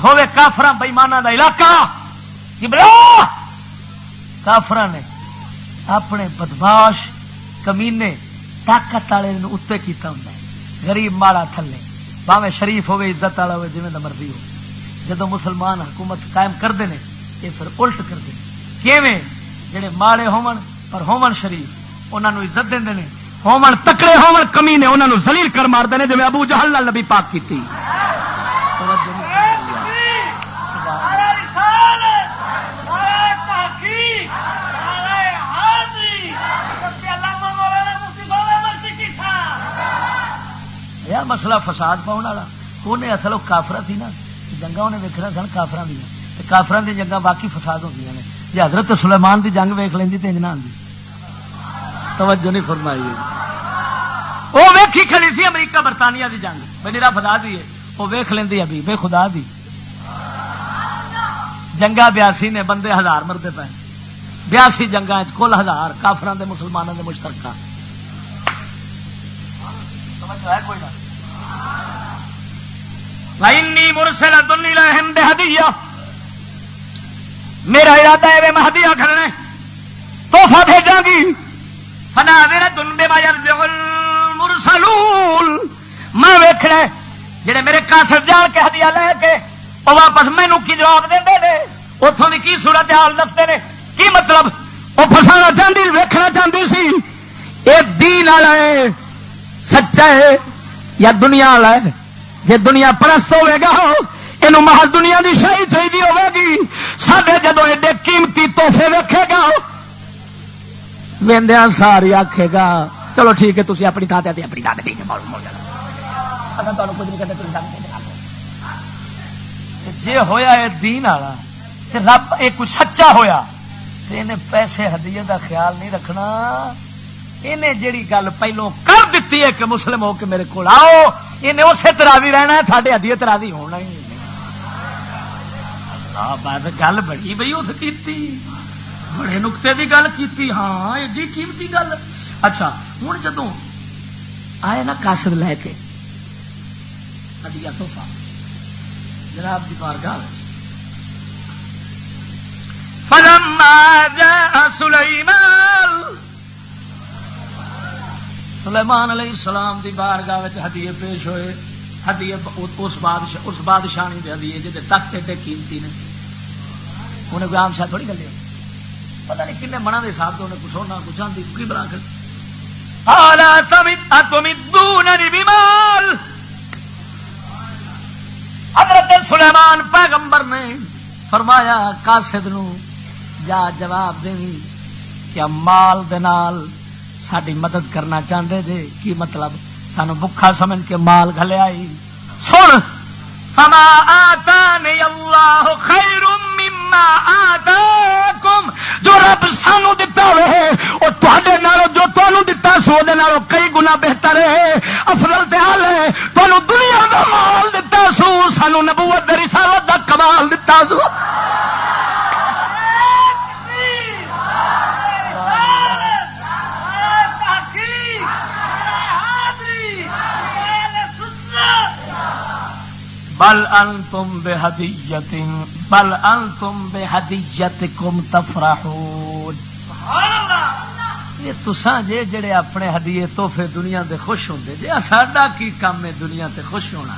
ہوے کافراں بے ایماناں دا علاقہ، کافراں نے اپنے بدماش کمینے طاقت والے نوں اتے کیتا ہوندا ہے، غریب ماڑا تھلے، باویں شریف ہوے عزت والا ہوے جویں دا مرضی ہو۔ جدو مسلمان حکومت قائم کرتے ہیں یہ پھر الٹ کرتے ہیں، کیویں؟ جڑے ماڑے ہون پر ہون شریف انہاں نوں عزت دیندے نے، ہون تکڑے ہون کمینے انہاں نوں ذلیل کر ماردے نے، جویں ابو جہل نال نبی پاک کیتی۔ یا مسئلہ فساد پاؤن والا انہیں اصل وہ کافرہ تھی نا، جنگاں انہیں ویکھنا سن کافراں دیا، کافراں دی جنگاں واقعی فساد ہوندیاں نے۔ جی حضرت سلیمان دی جنگ ویکھ لیندی تے انج نہ آندی، توجہ نہیں فرمائی۔ وہ ویکھی کھڑی سی امریکہ برطانیہ دی جنگ، بھئی رب خدا دی ہے، وہ ویکھ لیندی ابھی بے خدا دی جنگاں 82 نے بندے 1000 مردے پے، 82 جنگاں کل 1000 کافراں دے مسلماناں دے مشترکہ۔ کوئی نہ وَإِنِّي مُرْسِلَةٌ إِلَيْهِمْ بِهَدِيَّةٍ، میرا ارادہ ہے میں ہدیہ کرنے تحفہ بھیجاں گی، فَنَاظِرَةٌ بِمَا يَرْجِعُ الْمُرْسَلُونَ، میں ویکھنا جڑے میرے قاصد جان کے ہدیہ لے کے وہ واپس مینوں کی جواب دیندے نے، اتھوں دی کی صورت حال دستے نے، کی مطلب وہ پھسانا چاہندی، ویکھنا چاہندی سی اے دین والا ہے سچا ہے یا دنیا والا ہے۔ جی دنیا پرست ہوے گا یہ محض دنیا کی شاہی چاہیے ہوے گی، ساڈے جدو ایڈے قیمتی تحفے ویکھے گا ویندیاں ساری آکھے گا چلو ٹھیک ہے تسی اپنی تھان تے اپنی تھان تے ٹھیک ہے اگر تمہیں کچھ نہیں کرتے جی ہویا ہے دین والا تے رب یہ کچھ سچا ہویا تے انہیں پیسے ہدیے دا خیال نہیں رکھنا، انہیں جیڑی گل پہلوں کر دیتی ہے کہ مسلم ہو کے میرے کو آؤ، انہیں اسے راضی رہنا ہے، ساڈے ہدیت راضی ہونا ہی نہیں۔ بات گل بڑی بھائی اس کی بڑے نقطے کی گل کی، ہاں ایڈی قیمتی گل۔ اچھا ہوں جدوں آئے نا قاصد لے کے ہدیہ تحفہ جناب دی بارگاہ فلما جاء سلیمان علیہ السلام دی بارگاہ وچ ہدیے پیش ہوئے، ہدیے اس بادشاہی دے ہدیے جے تخت ایڈے قیمتی نے، انہیں کوئی عام شاہ تھوڑی گل ہے، پتہ نہیں کنے منہ دے حساب سے انہیں کچھ ہونا کچھ آندی کی بنا کر اتمدوننی بمال، حضرت سلیمان پیغمبر نے فرمایا قاصد نو جا جواب دیں کیا مال دے نال ساری مدد کرنا چاہتے جے؟ کی مطلب سانو بکھا سمجھ کے مال گھلے آئی؟ سن فما آتانی اللہ خیر مما آتاکم، جو رب سانو دتا ہوئے وہ تواڈے نالوں جو تانوں دتا سو دے نالوں کئی گنا بہتر ہے، افضل تے حال ہے۔ تانوں دنیا دا مال دتا سو، سانو نبوت دے رسالت دا کمال دتا سو۔ بل انتم بہدیتکم تفرحون، یہ تساں جے جڑے اپنے ہدیے تحفے دنیا دے خوش ہوندے جے، ساڈا کی کام ہے دنیا تے خوش ہونا،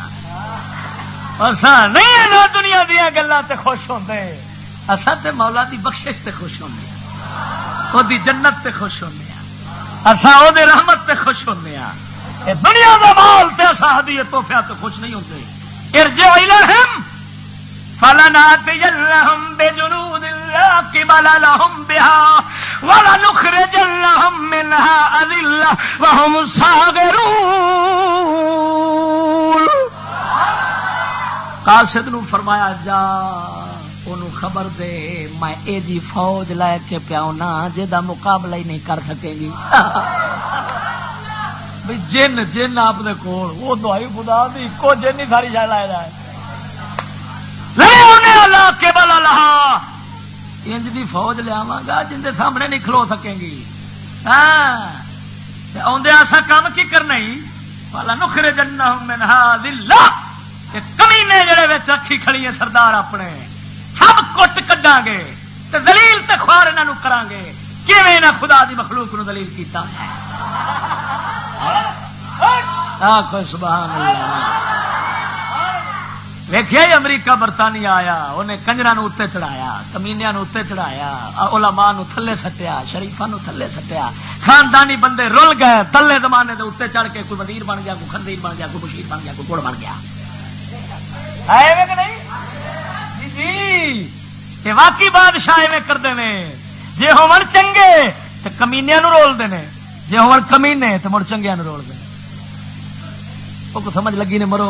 اساں نہیں نا دنیا دیاں گلاں تے خوش ہوندے، اساں تے مولا دی بخشش تے خوش ہوندے ہاں، او دی جنت تے خوش ہوندے ہاں، اساں او دے رحمت تے خوش ہوندے ہاں، اے دنیا دا مال تے اساں ہدیے تحفے تے خوش نہیں ہوندے۔ ارجع إليهم فلنأتينهم بجنود لا قبل لهم بها ولنخرجنهم منها أذلة وهم صاغرون۔ قاصد نو فرمایا جا انہوں خبر دے میں اے جی فوج لے کے پیاؤنا جہاں مقابلہ ہی نہیں کر سکے گی بھئی جن جن آپ دے کول وہ دعائی خدا دی کو جن ہی ساری شاید لائے جائے اللہ کے بلا لہا انج دی فوج لیا گا جن دے سامنے نہیں کھلو سکیں گی آدھے ایسا کام کی کرنا ہی والا نخرے جنہ من ذلہ کمینے جڑے وچ رکھی کھڑی ہے سردار اپنے سب کٹ کڈاں گے تے ذلیل تے خوار انہاں نو کران گے کیویں انہاں خدا دی مخلوق نو ذلیل کیتا کوئی سبحان اللہ ویکھیا امریکہ برطانیہ آیا انہیں کنجراں نو اتنے چڑھایا کمینیاں نو اتنے چڑھایا علماء نو تھلے سٹیا شریفاں نو تھلے سٹیا خاندانی بندے رل گئے تلے زمانے دے اتنے چڑھ کے کوئی وزیر بن گیا کوئی خندیر بن گیا کوئی مشیر بن گیا کوئی گڑ بن گیا ہے کہ نہیں جی واقعی بادشاہ ایویں کرتے ہیں جے ہون چنگے تو کمینیاں نو رولتے ہیں جے ہون کمینے تو مڑ چنگیاں نو رولتے ہیں وہ کو سمجھ لگی نے مرو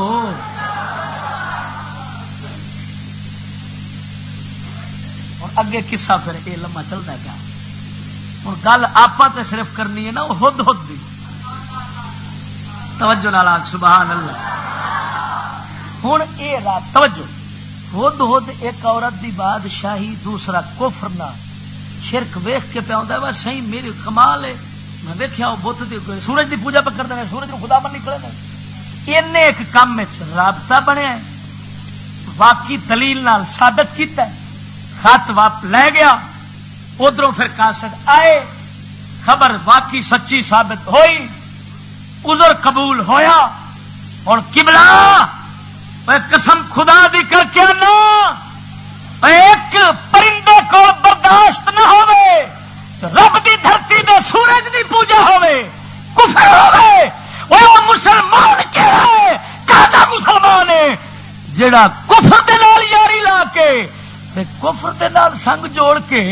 اگے قصہ پھر یہ لمبا چلتا ہے ہوں گل آپ صرف کرنی ہے نا وہ ہد ہد دی توجہ نال سبحان اللہ ہوں یہ رات توجہ ہد ہد ایک عورت دی بادشاہی دوسرا کفر نہ شرک ویخ کے پہ آتا ہے صحیح میری کمال ہے میں ویکیا وہ بت سورج دی پوجا پہ کرتے ہیں سورج کو خدا بن نکلے ان ایک کام رابطہ بنیا واقعی دلیل نال ثابت کیتا ہے خط واپ لے گیا ادھروں پھر قاصد آئے خبر واقعی سچی ثابت ہوئی عذر قبول ہویا اور قبلہ قسم خدا دی کر کے نا ایک پرندے کو برداشت نہ ہوئے رب دی دھرتی میں سورج دی پوجا ہوئے کفر ہوئے وہ مسلمان کیا ہے کہتا مسلمان ہے جڑا کفر دے نال یاری لا کے کفر دے نال سنگ جوڑ کے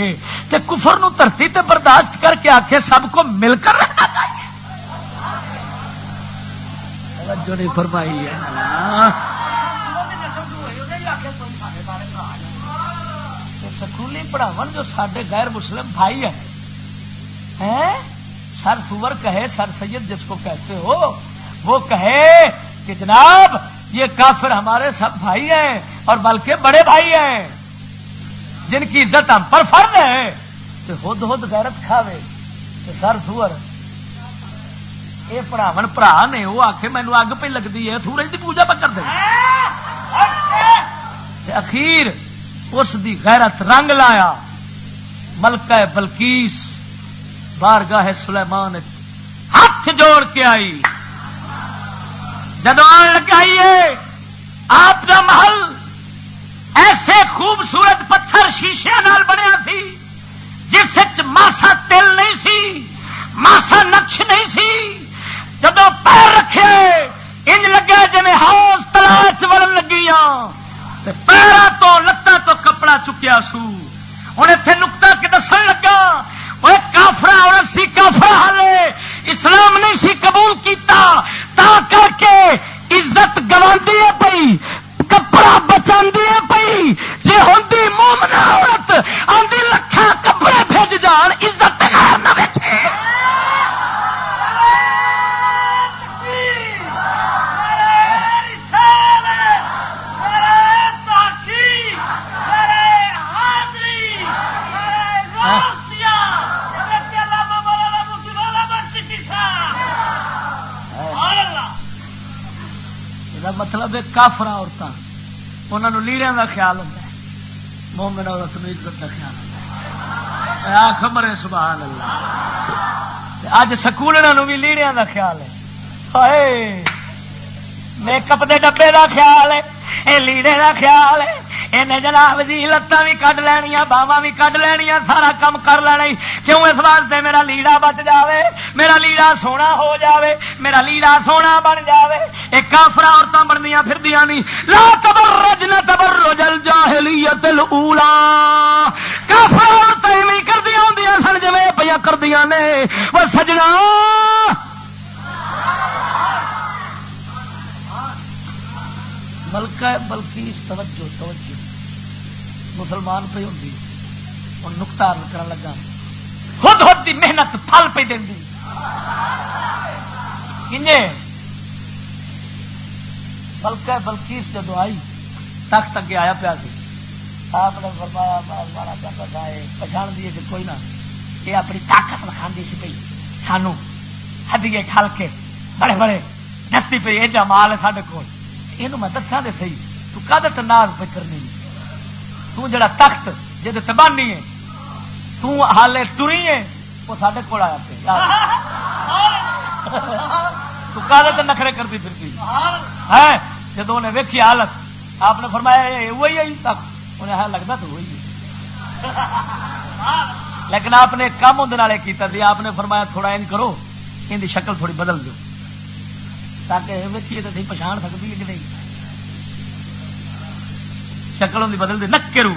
تے کفر نو دھرتی تے برداشت کر کے آکھے سب کو مل کر رہنا چاہیے توجہ نہیں فرمائی ہے سکولی پڑھاون جو ساڈے غیر مسلم بھائی ہیں سر سور کہے سر سید جس کو کہتے ہو وہ کہے کہ جناب یہ کافر ہمارے سب بھائی ہیں اور بلکہ بڑے بھائی ہیں جن کی عزت ہم پر فرض ہے تو ہد ہد غیرت کھاوے تو سر سور یہ پڑھاون برا نے وہ آخ مینو اگ پہ لگتی ہے سورج کی پوجا پہ کر دے اخیر اس دی غیرت رنگ لایا ملکہ بلقیس بارگاہ سلیمان ہاتھ جوڑ کے آئی جدو آن لگائیے آپ کا محل ایسے خوبصورت پتھر شیشے نال بنیا سی جس ماسا تل نہیں سی ماسا نقش نہیں سی جدو پیر رکھے انج لگا جی ہاؤس تلاش ولن لگیاں پیروں تو لتاں تو کپڑا چکیا سو ہوں اتنے نکتا کہ دسن لگا وہ کافرا عورت سی کافرا حالے اسلام نہیں سی قبول کیتا تا کر کے عزت گواندی ہے پئی کپڑا بچاندی ہے پئی جے ہوندی مومنہ عورت آندی لکھاں کپڑے بھیج جان عزت غیر نہ ویکھے مطلب ہے کافر عورتیں انہوں نے لیڑیاں کا خیال ہوتا ہے مومن عورت نے عزت کا خیال ہوتا ہے خبر ہے سبحان اللہ اج سکولوں بھی لیڑیاں کا خیال ہے میک اپ دے ڈبے کا خیال ہے یہ لیڑے کا خیال ہے انہیں جناب جی لتاں بھی کڈ لینیاں باواں بھی کڈ لینیاں سارا کام کر لینا کیوں اس واسطے میرا لیڑا بچ جاوے میرا لیڑا سونا ہو جاوے میرا لیڑا سونا بن جاوے ایک کافرا عورتاں بندیاں پھردیاں نہیں لا تبرجن تبرج الجاہلیت الاولی کافرا عورتاں ایویں کردیاں ہوندیاں سن جویں پیا کردیاں نے وہ سجنا ملکہ بلکیس توجہ توجہ مسلمان پہ ہوتی ہوں نقطہ کرن لگا خود خود دی محنت پھل پہ دینی بلکہ بلکیس جدو آئی تخت اگے آیا پیا سی آپ نے فرمایا مارا چاہتا تھا پچھاڑ دیے کہ کوئی نہ یہ اپنی طاقت لکھاندی سی پی سانو ہڈیے کھل کے بڑے بڑے دستی پی یہ جمال ہے سارے کول یہ میں دسا دے سی تو کدے ناز پہ کرنی تو جڑا تخت جہد تبانی ہے تو حالے ٹری ہے وہ سارے کول آیا پہ تو کدے نخرے کرتی پھرتی ہے جدو انہیں ویکھی حالت آپ نے فرمایا وہی آئی تک انہیں لگتا تو وہی ہے لیکن آپ نے ایک کام اندر کیتا تھی آپ نے فرمایا تھوڑا ان کرو ان کی شکل تھوڑی بدل دو تاکہ ویکھیے تو پچھان سکتی ہے کہ نہیں شکل ان کی بدل دے نکرو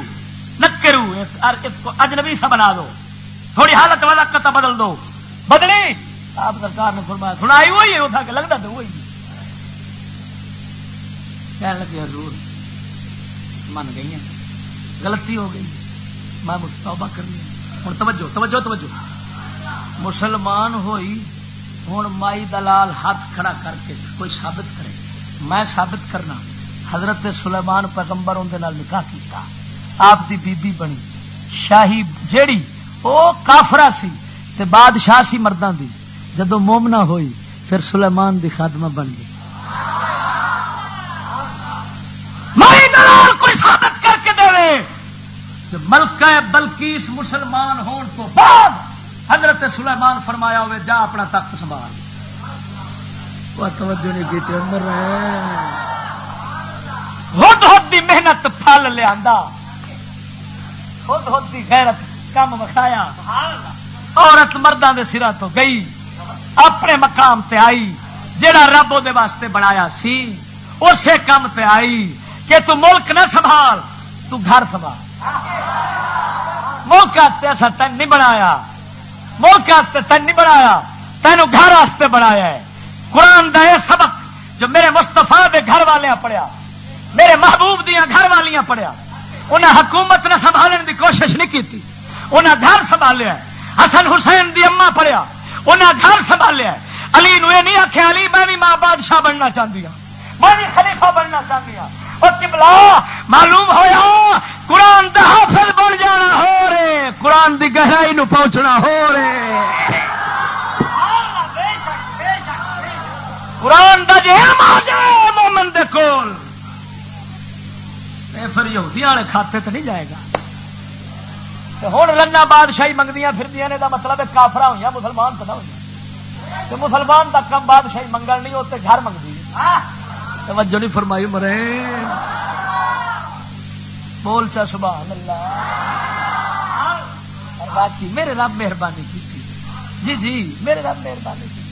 نکرو اس کو اجنبی سا بنا دو تھوڑی حالت والا قطع بدل دو بدلی آپ سرکار نے فرمایا تھوڑا آئی وہی ہے وہ تھا کہ لگتا تو وہی کہنے لگے حضور من گئی ہیں غلطی ہو گئی میں توبہ کرنی ہوں توجہ توجہ توجہ مسلمان ہوئی ہوں مائی دلال ہاتھ کھڑا کر کے کوئی ثابت کرے میں ثابت کرنا حضرت سلیمان پیغمبر اندر نکاح کیتا آپ دی بی بی بنی شاہی جیڑی وہ کافرہ سی تے بادشاہ سی مرداں دی جدو مومنہ ہوئی پھر سلیمان دی خادمہ بن گئی مائی دلال کوئی ثابت کر کے دے کہ ملکہ بلکیس مسلمان ہون تو بعد حضرت سلیمان فرمایا ہوئے جا اپنا تخت سنبھال وہ توجہ نہیں کی عمر خود خود دی محنت پھل لیا خود خود دی غیرت کم وکھایا عورت مرداں دے سرا تو گئی اپنے مقام تے آئی جڑا رب دے واسطے بنایا سی اسی کام تے آئی کہ تو ملک نہ سنبھال تو گھر سنبھال ملک واسطے ایسا تین نہیں بنایا ملک واسطے تین نہیں بنایا تینوں گھر واسطے بنایا ہے قرآن دا یہ سبق جو میرے مصطفیٰ دے گھر والے پڑھیا میرے محبوب دیاں گھر والیاں پڑھیا انہیں حکومت نے سنبھالنے کی کوشش نہیں کی انہیں گھر سنبھالیا حسن حسین دی اما پڑھیا انہیں گھر سنبھالیا علی نو یہ نہیں آخیا علی میں بھی ماں بادشاہ بننا چاہتی ہوں میں بھی خلیفہ بننا چاہتی ہوں اور قبلہ معلوم ہویا قرآن دا حافظ بن جانا ہو رہے قرآن دی گہرائی نو پہنچنا ہو رہے قرآن دا جی علم آ جائے مومن دے کول پھر یہودیاں والے کھاتے تو نہیں جائے گا ہوں لنا بادشاہی منگدیاں پھردیاں نے دا مطلب ہے کافرہ ہوئی مسلمان تو نہ ہوئی تو مسلمان دا کم بادشاہی منگل نہیں ہوتے گھر منگتی توجہ نہیں فرمائی مرے بول چا سبحان اللہ اور باقی میرے رب مہربانی کی جی جی میرے رب مہربانی کی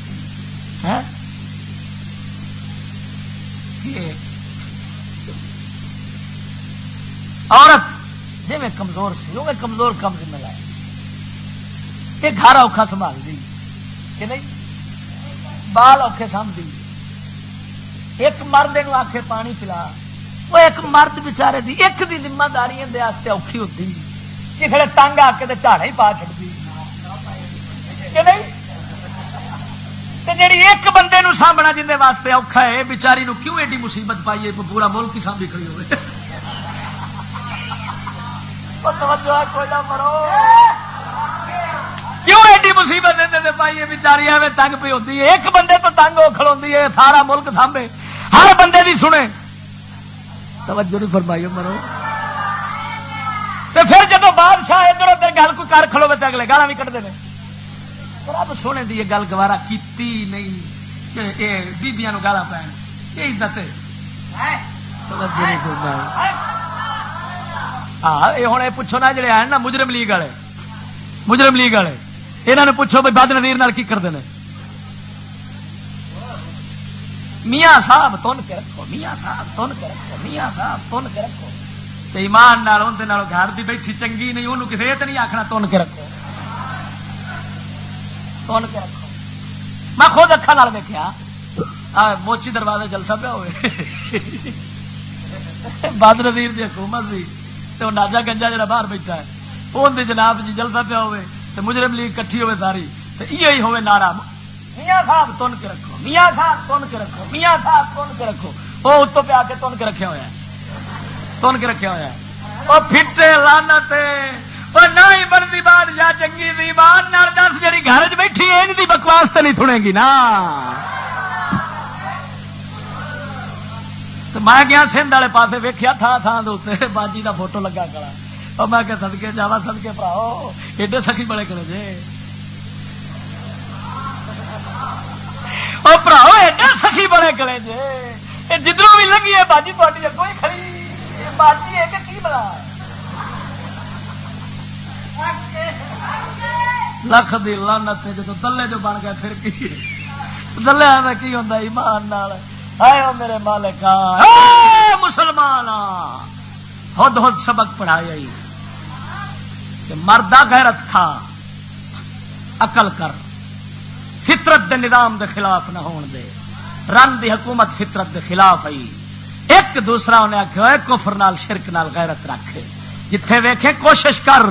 عورت جی میں کمزور سی وہ کمزور کم ذمہ لایا یہ گھر اوکھا سنبھال دی کہ نہیں بال اوکھے سامنے ایک مرد نو آکھے پانی پلا وہ ایک مرد بچارے دی ایک دی ذمہ داری دے واسطے اوکھی ہوتی کسی تنگ آ کے جھاڑا ہی پا چڑتی کہ نہیں جی ایک بندے نو سامنا جن واسطے اوکھا ہے بیچاری نو کیوں ایڈی مصیبت پائی ہے پورا ملک ہی سامنے کھڑی ہوئے کوئی نہ مرو کیوں ایڈی مصیبت پائی ہے بیچاری ایویں تنگ پی ہوتی ہے ایک بندے تو تنگ ہو کھلوندی ہے سارا ملک سامنے ہر بندے دی سنے توجہ نہیں فرمائی مرو تو پھر جب بادشاہ ادھر ادھر گل کو کر کھلو تو اگلے گالاں بھی کٹتے ہیں رب سونے دی یہ گل گوارا کیتی نہیں کہ یہ بیبیاں نو گالاں پین یہ عزت ہے توجہ نہیں فرمائی ہاں یہ ہوں یہ پوچھو نا جڑے ہیں نا مجرم لیگ والے یہاں نے پوچھو بھائی بد نظیر نال کی کرتے ہیں میاں صاحب تن کے رکھو میاں صاحب تن کے رکھو میاں صاحب تن کے رکھو تو ایمان نال اندر گھر کی بیٹھی چنگی نہیں انہوں کسی یہ نہیں آخنا تن کے رکھو تن کے رکھو میں خود اکھاں نال دیکھا موچی دروازے جلسہ پہ ہوئے بہادر نظیر کی حکومت سی تو ناجا گنجا جڑا باہر بیٹھا ہے ان کی جناب جی جلسہ پیا ہوئے تو مجرم لیگ کٹھی ہوئے ساری تو یہ ہوئے نعرہ میاں صاحب تن کے رکھو، میاں صاحب تن کے رکھو، میاں صاحب تن کے رکھو. وہ اتوں پہ آ کے تن کے رکھا ہوا ہے، تن کے رکھا ہوا ہے. وہ پھٹے لعنت وہ نہ ہی بنتی بات یا چنگی سی بات نہ دس جی گھر چ بیٹھی ہے ان کی بکواس تو نہیں سنے گی نا. میں گیا سندھ والے پاس ویکیا تھان تھان دے باجی کا فوٹو لگا کڑا اور میں کہ سدکے جاوا سدکے پراؤ ایڈے سخی بڑے کرے جے اور پراؤ ایڈے سخی بڑے کرے جے جدھروں بھی لگی ہے باجی تاری کوئی کھڑی باجی ہے کہ کی بلا لکھ دی لعنت جدو دلے جو بن گیا پھر کی دلے میں کی ہوتا ایمان نال اے میرے مالکا اے مسلمان خود خود سبق پڑھایا کہ مردہ غیرت تھا عقل کر فطرت دے نظام دے خلاف نہ ہون دے رن دی حکومت فطرت دے خلاف آئی ایک دوسرا انہیں آخیا کفر نال شرک نال غیرت رکھ جتھے ویکھے کوشش کر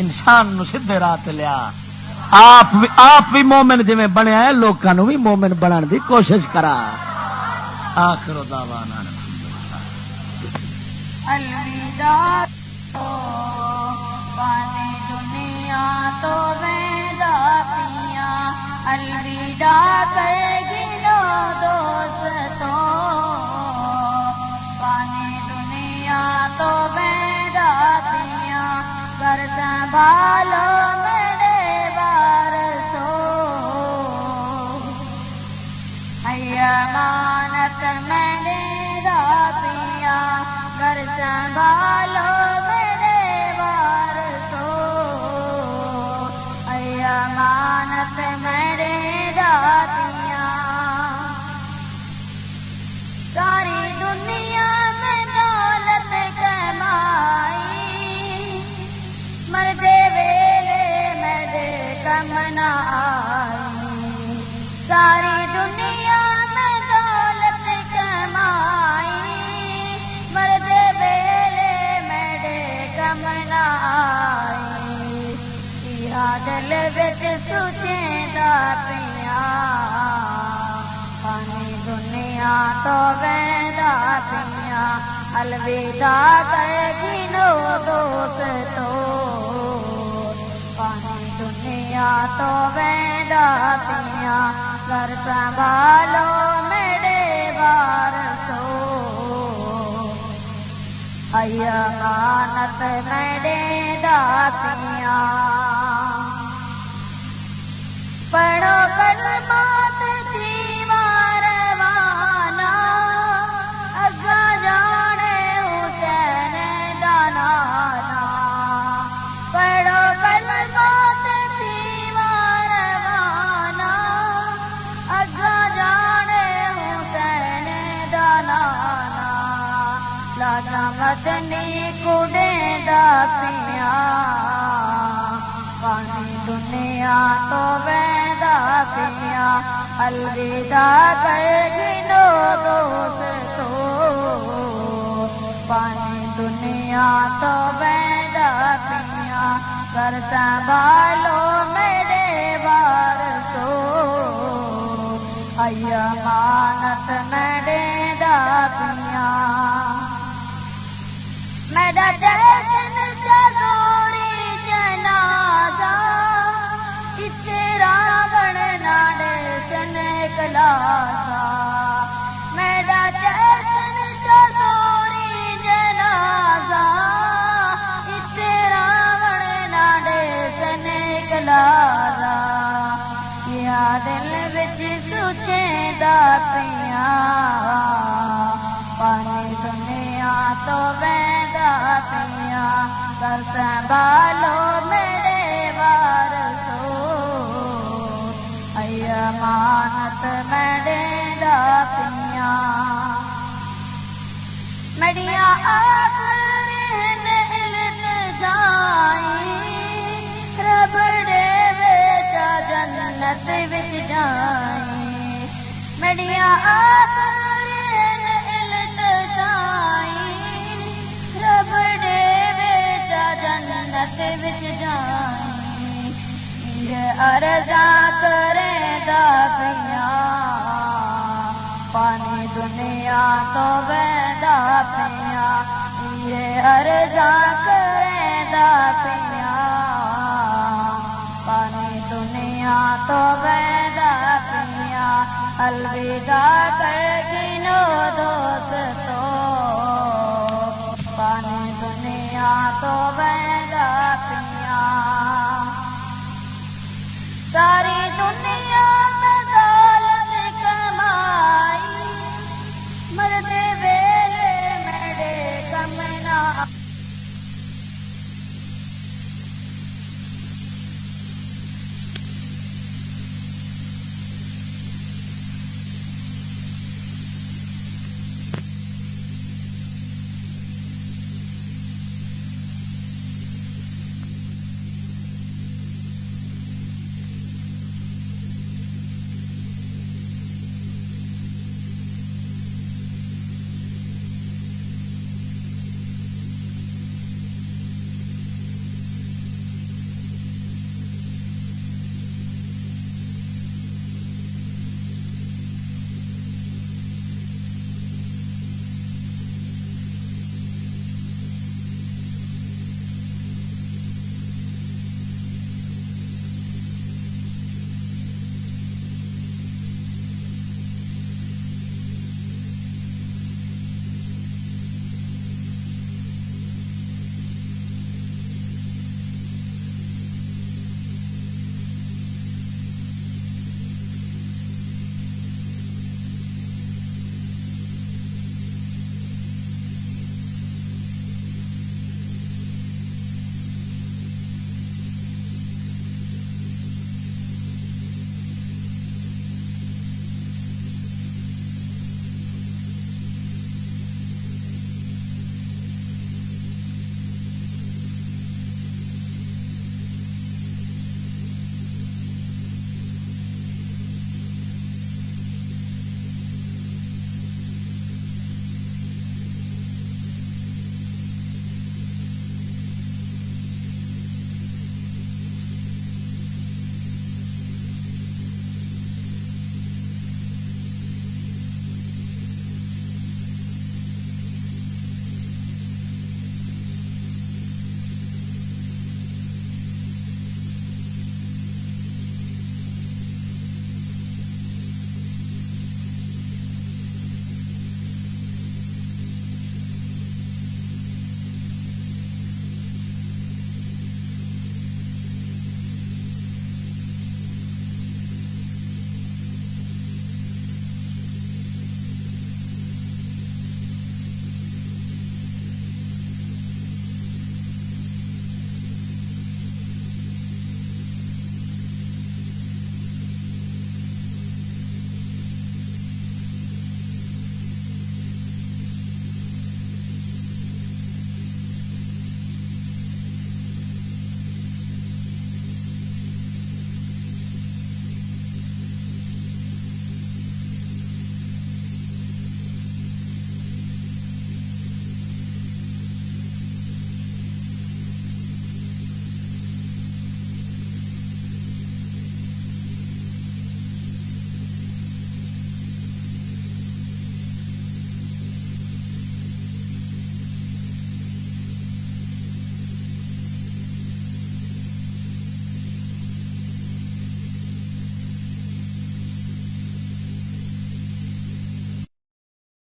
انسان نو سیدھے راہ تے لیا آپ بھی مومن جی بنیا ہے لوگوں بھی مومن بنان دی کوشش کرا. آخر دعوانا الوداع پانے دنیا تو ویدا پیا الوداع کر گنو دوستوں پانے دنیا تو ویدا پیا کر سنبھالو میرے وارثو امانت میرے رابیا گھر سنبھالو میرے وارثو امانت میرے رابیا ساری دنیا میں دولت کمائی مردے ویلے میرے کم نہ آئی ساری دنیا میں دولت کمائی مردے ویلے میرے کم نہ آئی دل بچ سوچیں دا پیا پانی دنیا تو ویدا پیا الوداع کر گنو دوستو پانی دنیا تو ویدا پیا گھر سنبھالو میرے وارثو امانت میرے داتیا پڑھو کلمات دیوار وانا اگا جانے حسین دانا پڑھو کلمات دیوار وانا اگا جانے حسین دانا لاجا مدنی کڑے دا پیا پانی دنیا تو ویدا پیا الوداع کر گنو دوستو پانی دنیا تو ویدا پیا گھر سنبھالو میرے وارثو امانت میرے دا پیا میرا جشن جگوری جنازہ اس راوڑ ناڑے جن کلاسا میرا جشن جگوری جنازہ اس راوڑ ناڑے جن کلاسا یا دل وچ سوچیں دا پیا پانی دنیا تو ویدا پیا کر سنبھالو میرے وارثو امانت میرے دا پیا میڈیا آخرین التجائی رب دے وچا جنت وچ جائی میڈیا آخرین تو ویدا پیا یہ ارزاں کریندا پیا پانی دنیا تو ویدا پیا الوداع کر گنو دوست تو پانی دنیا تو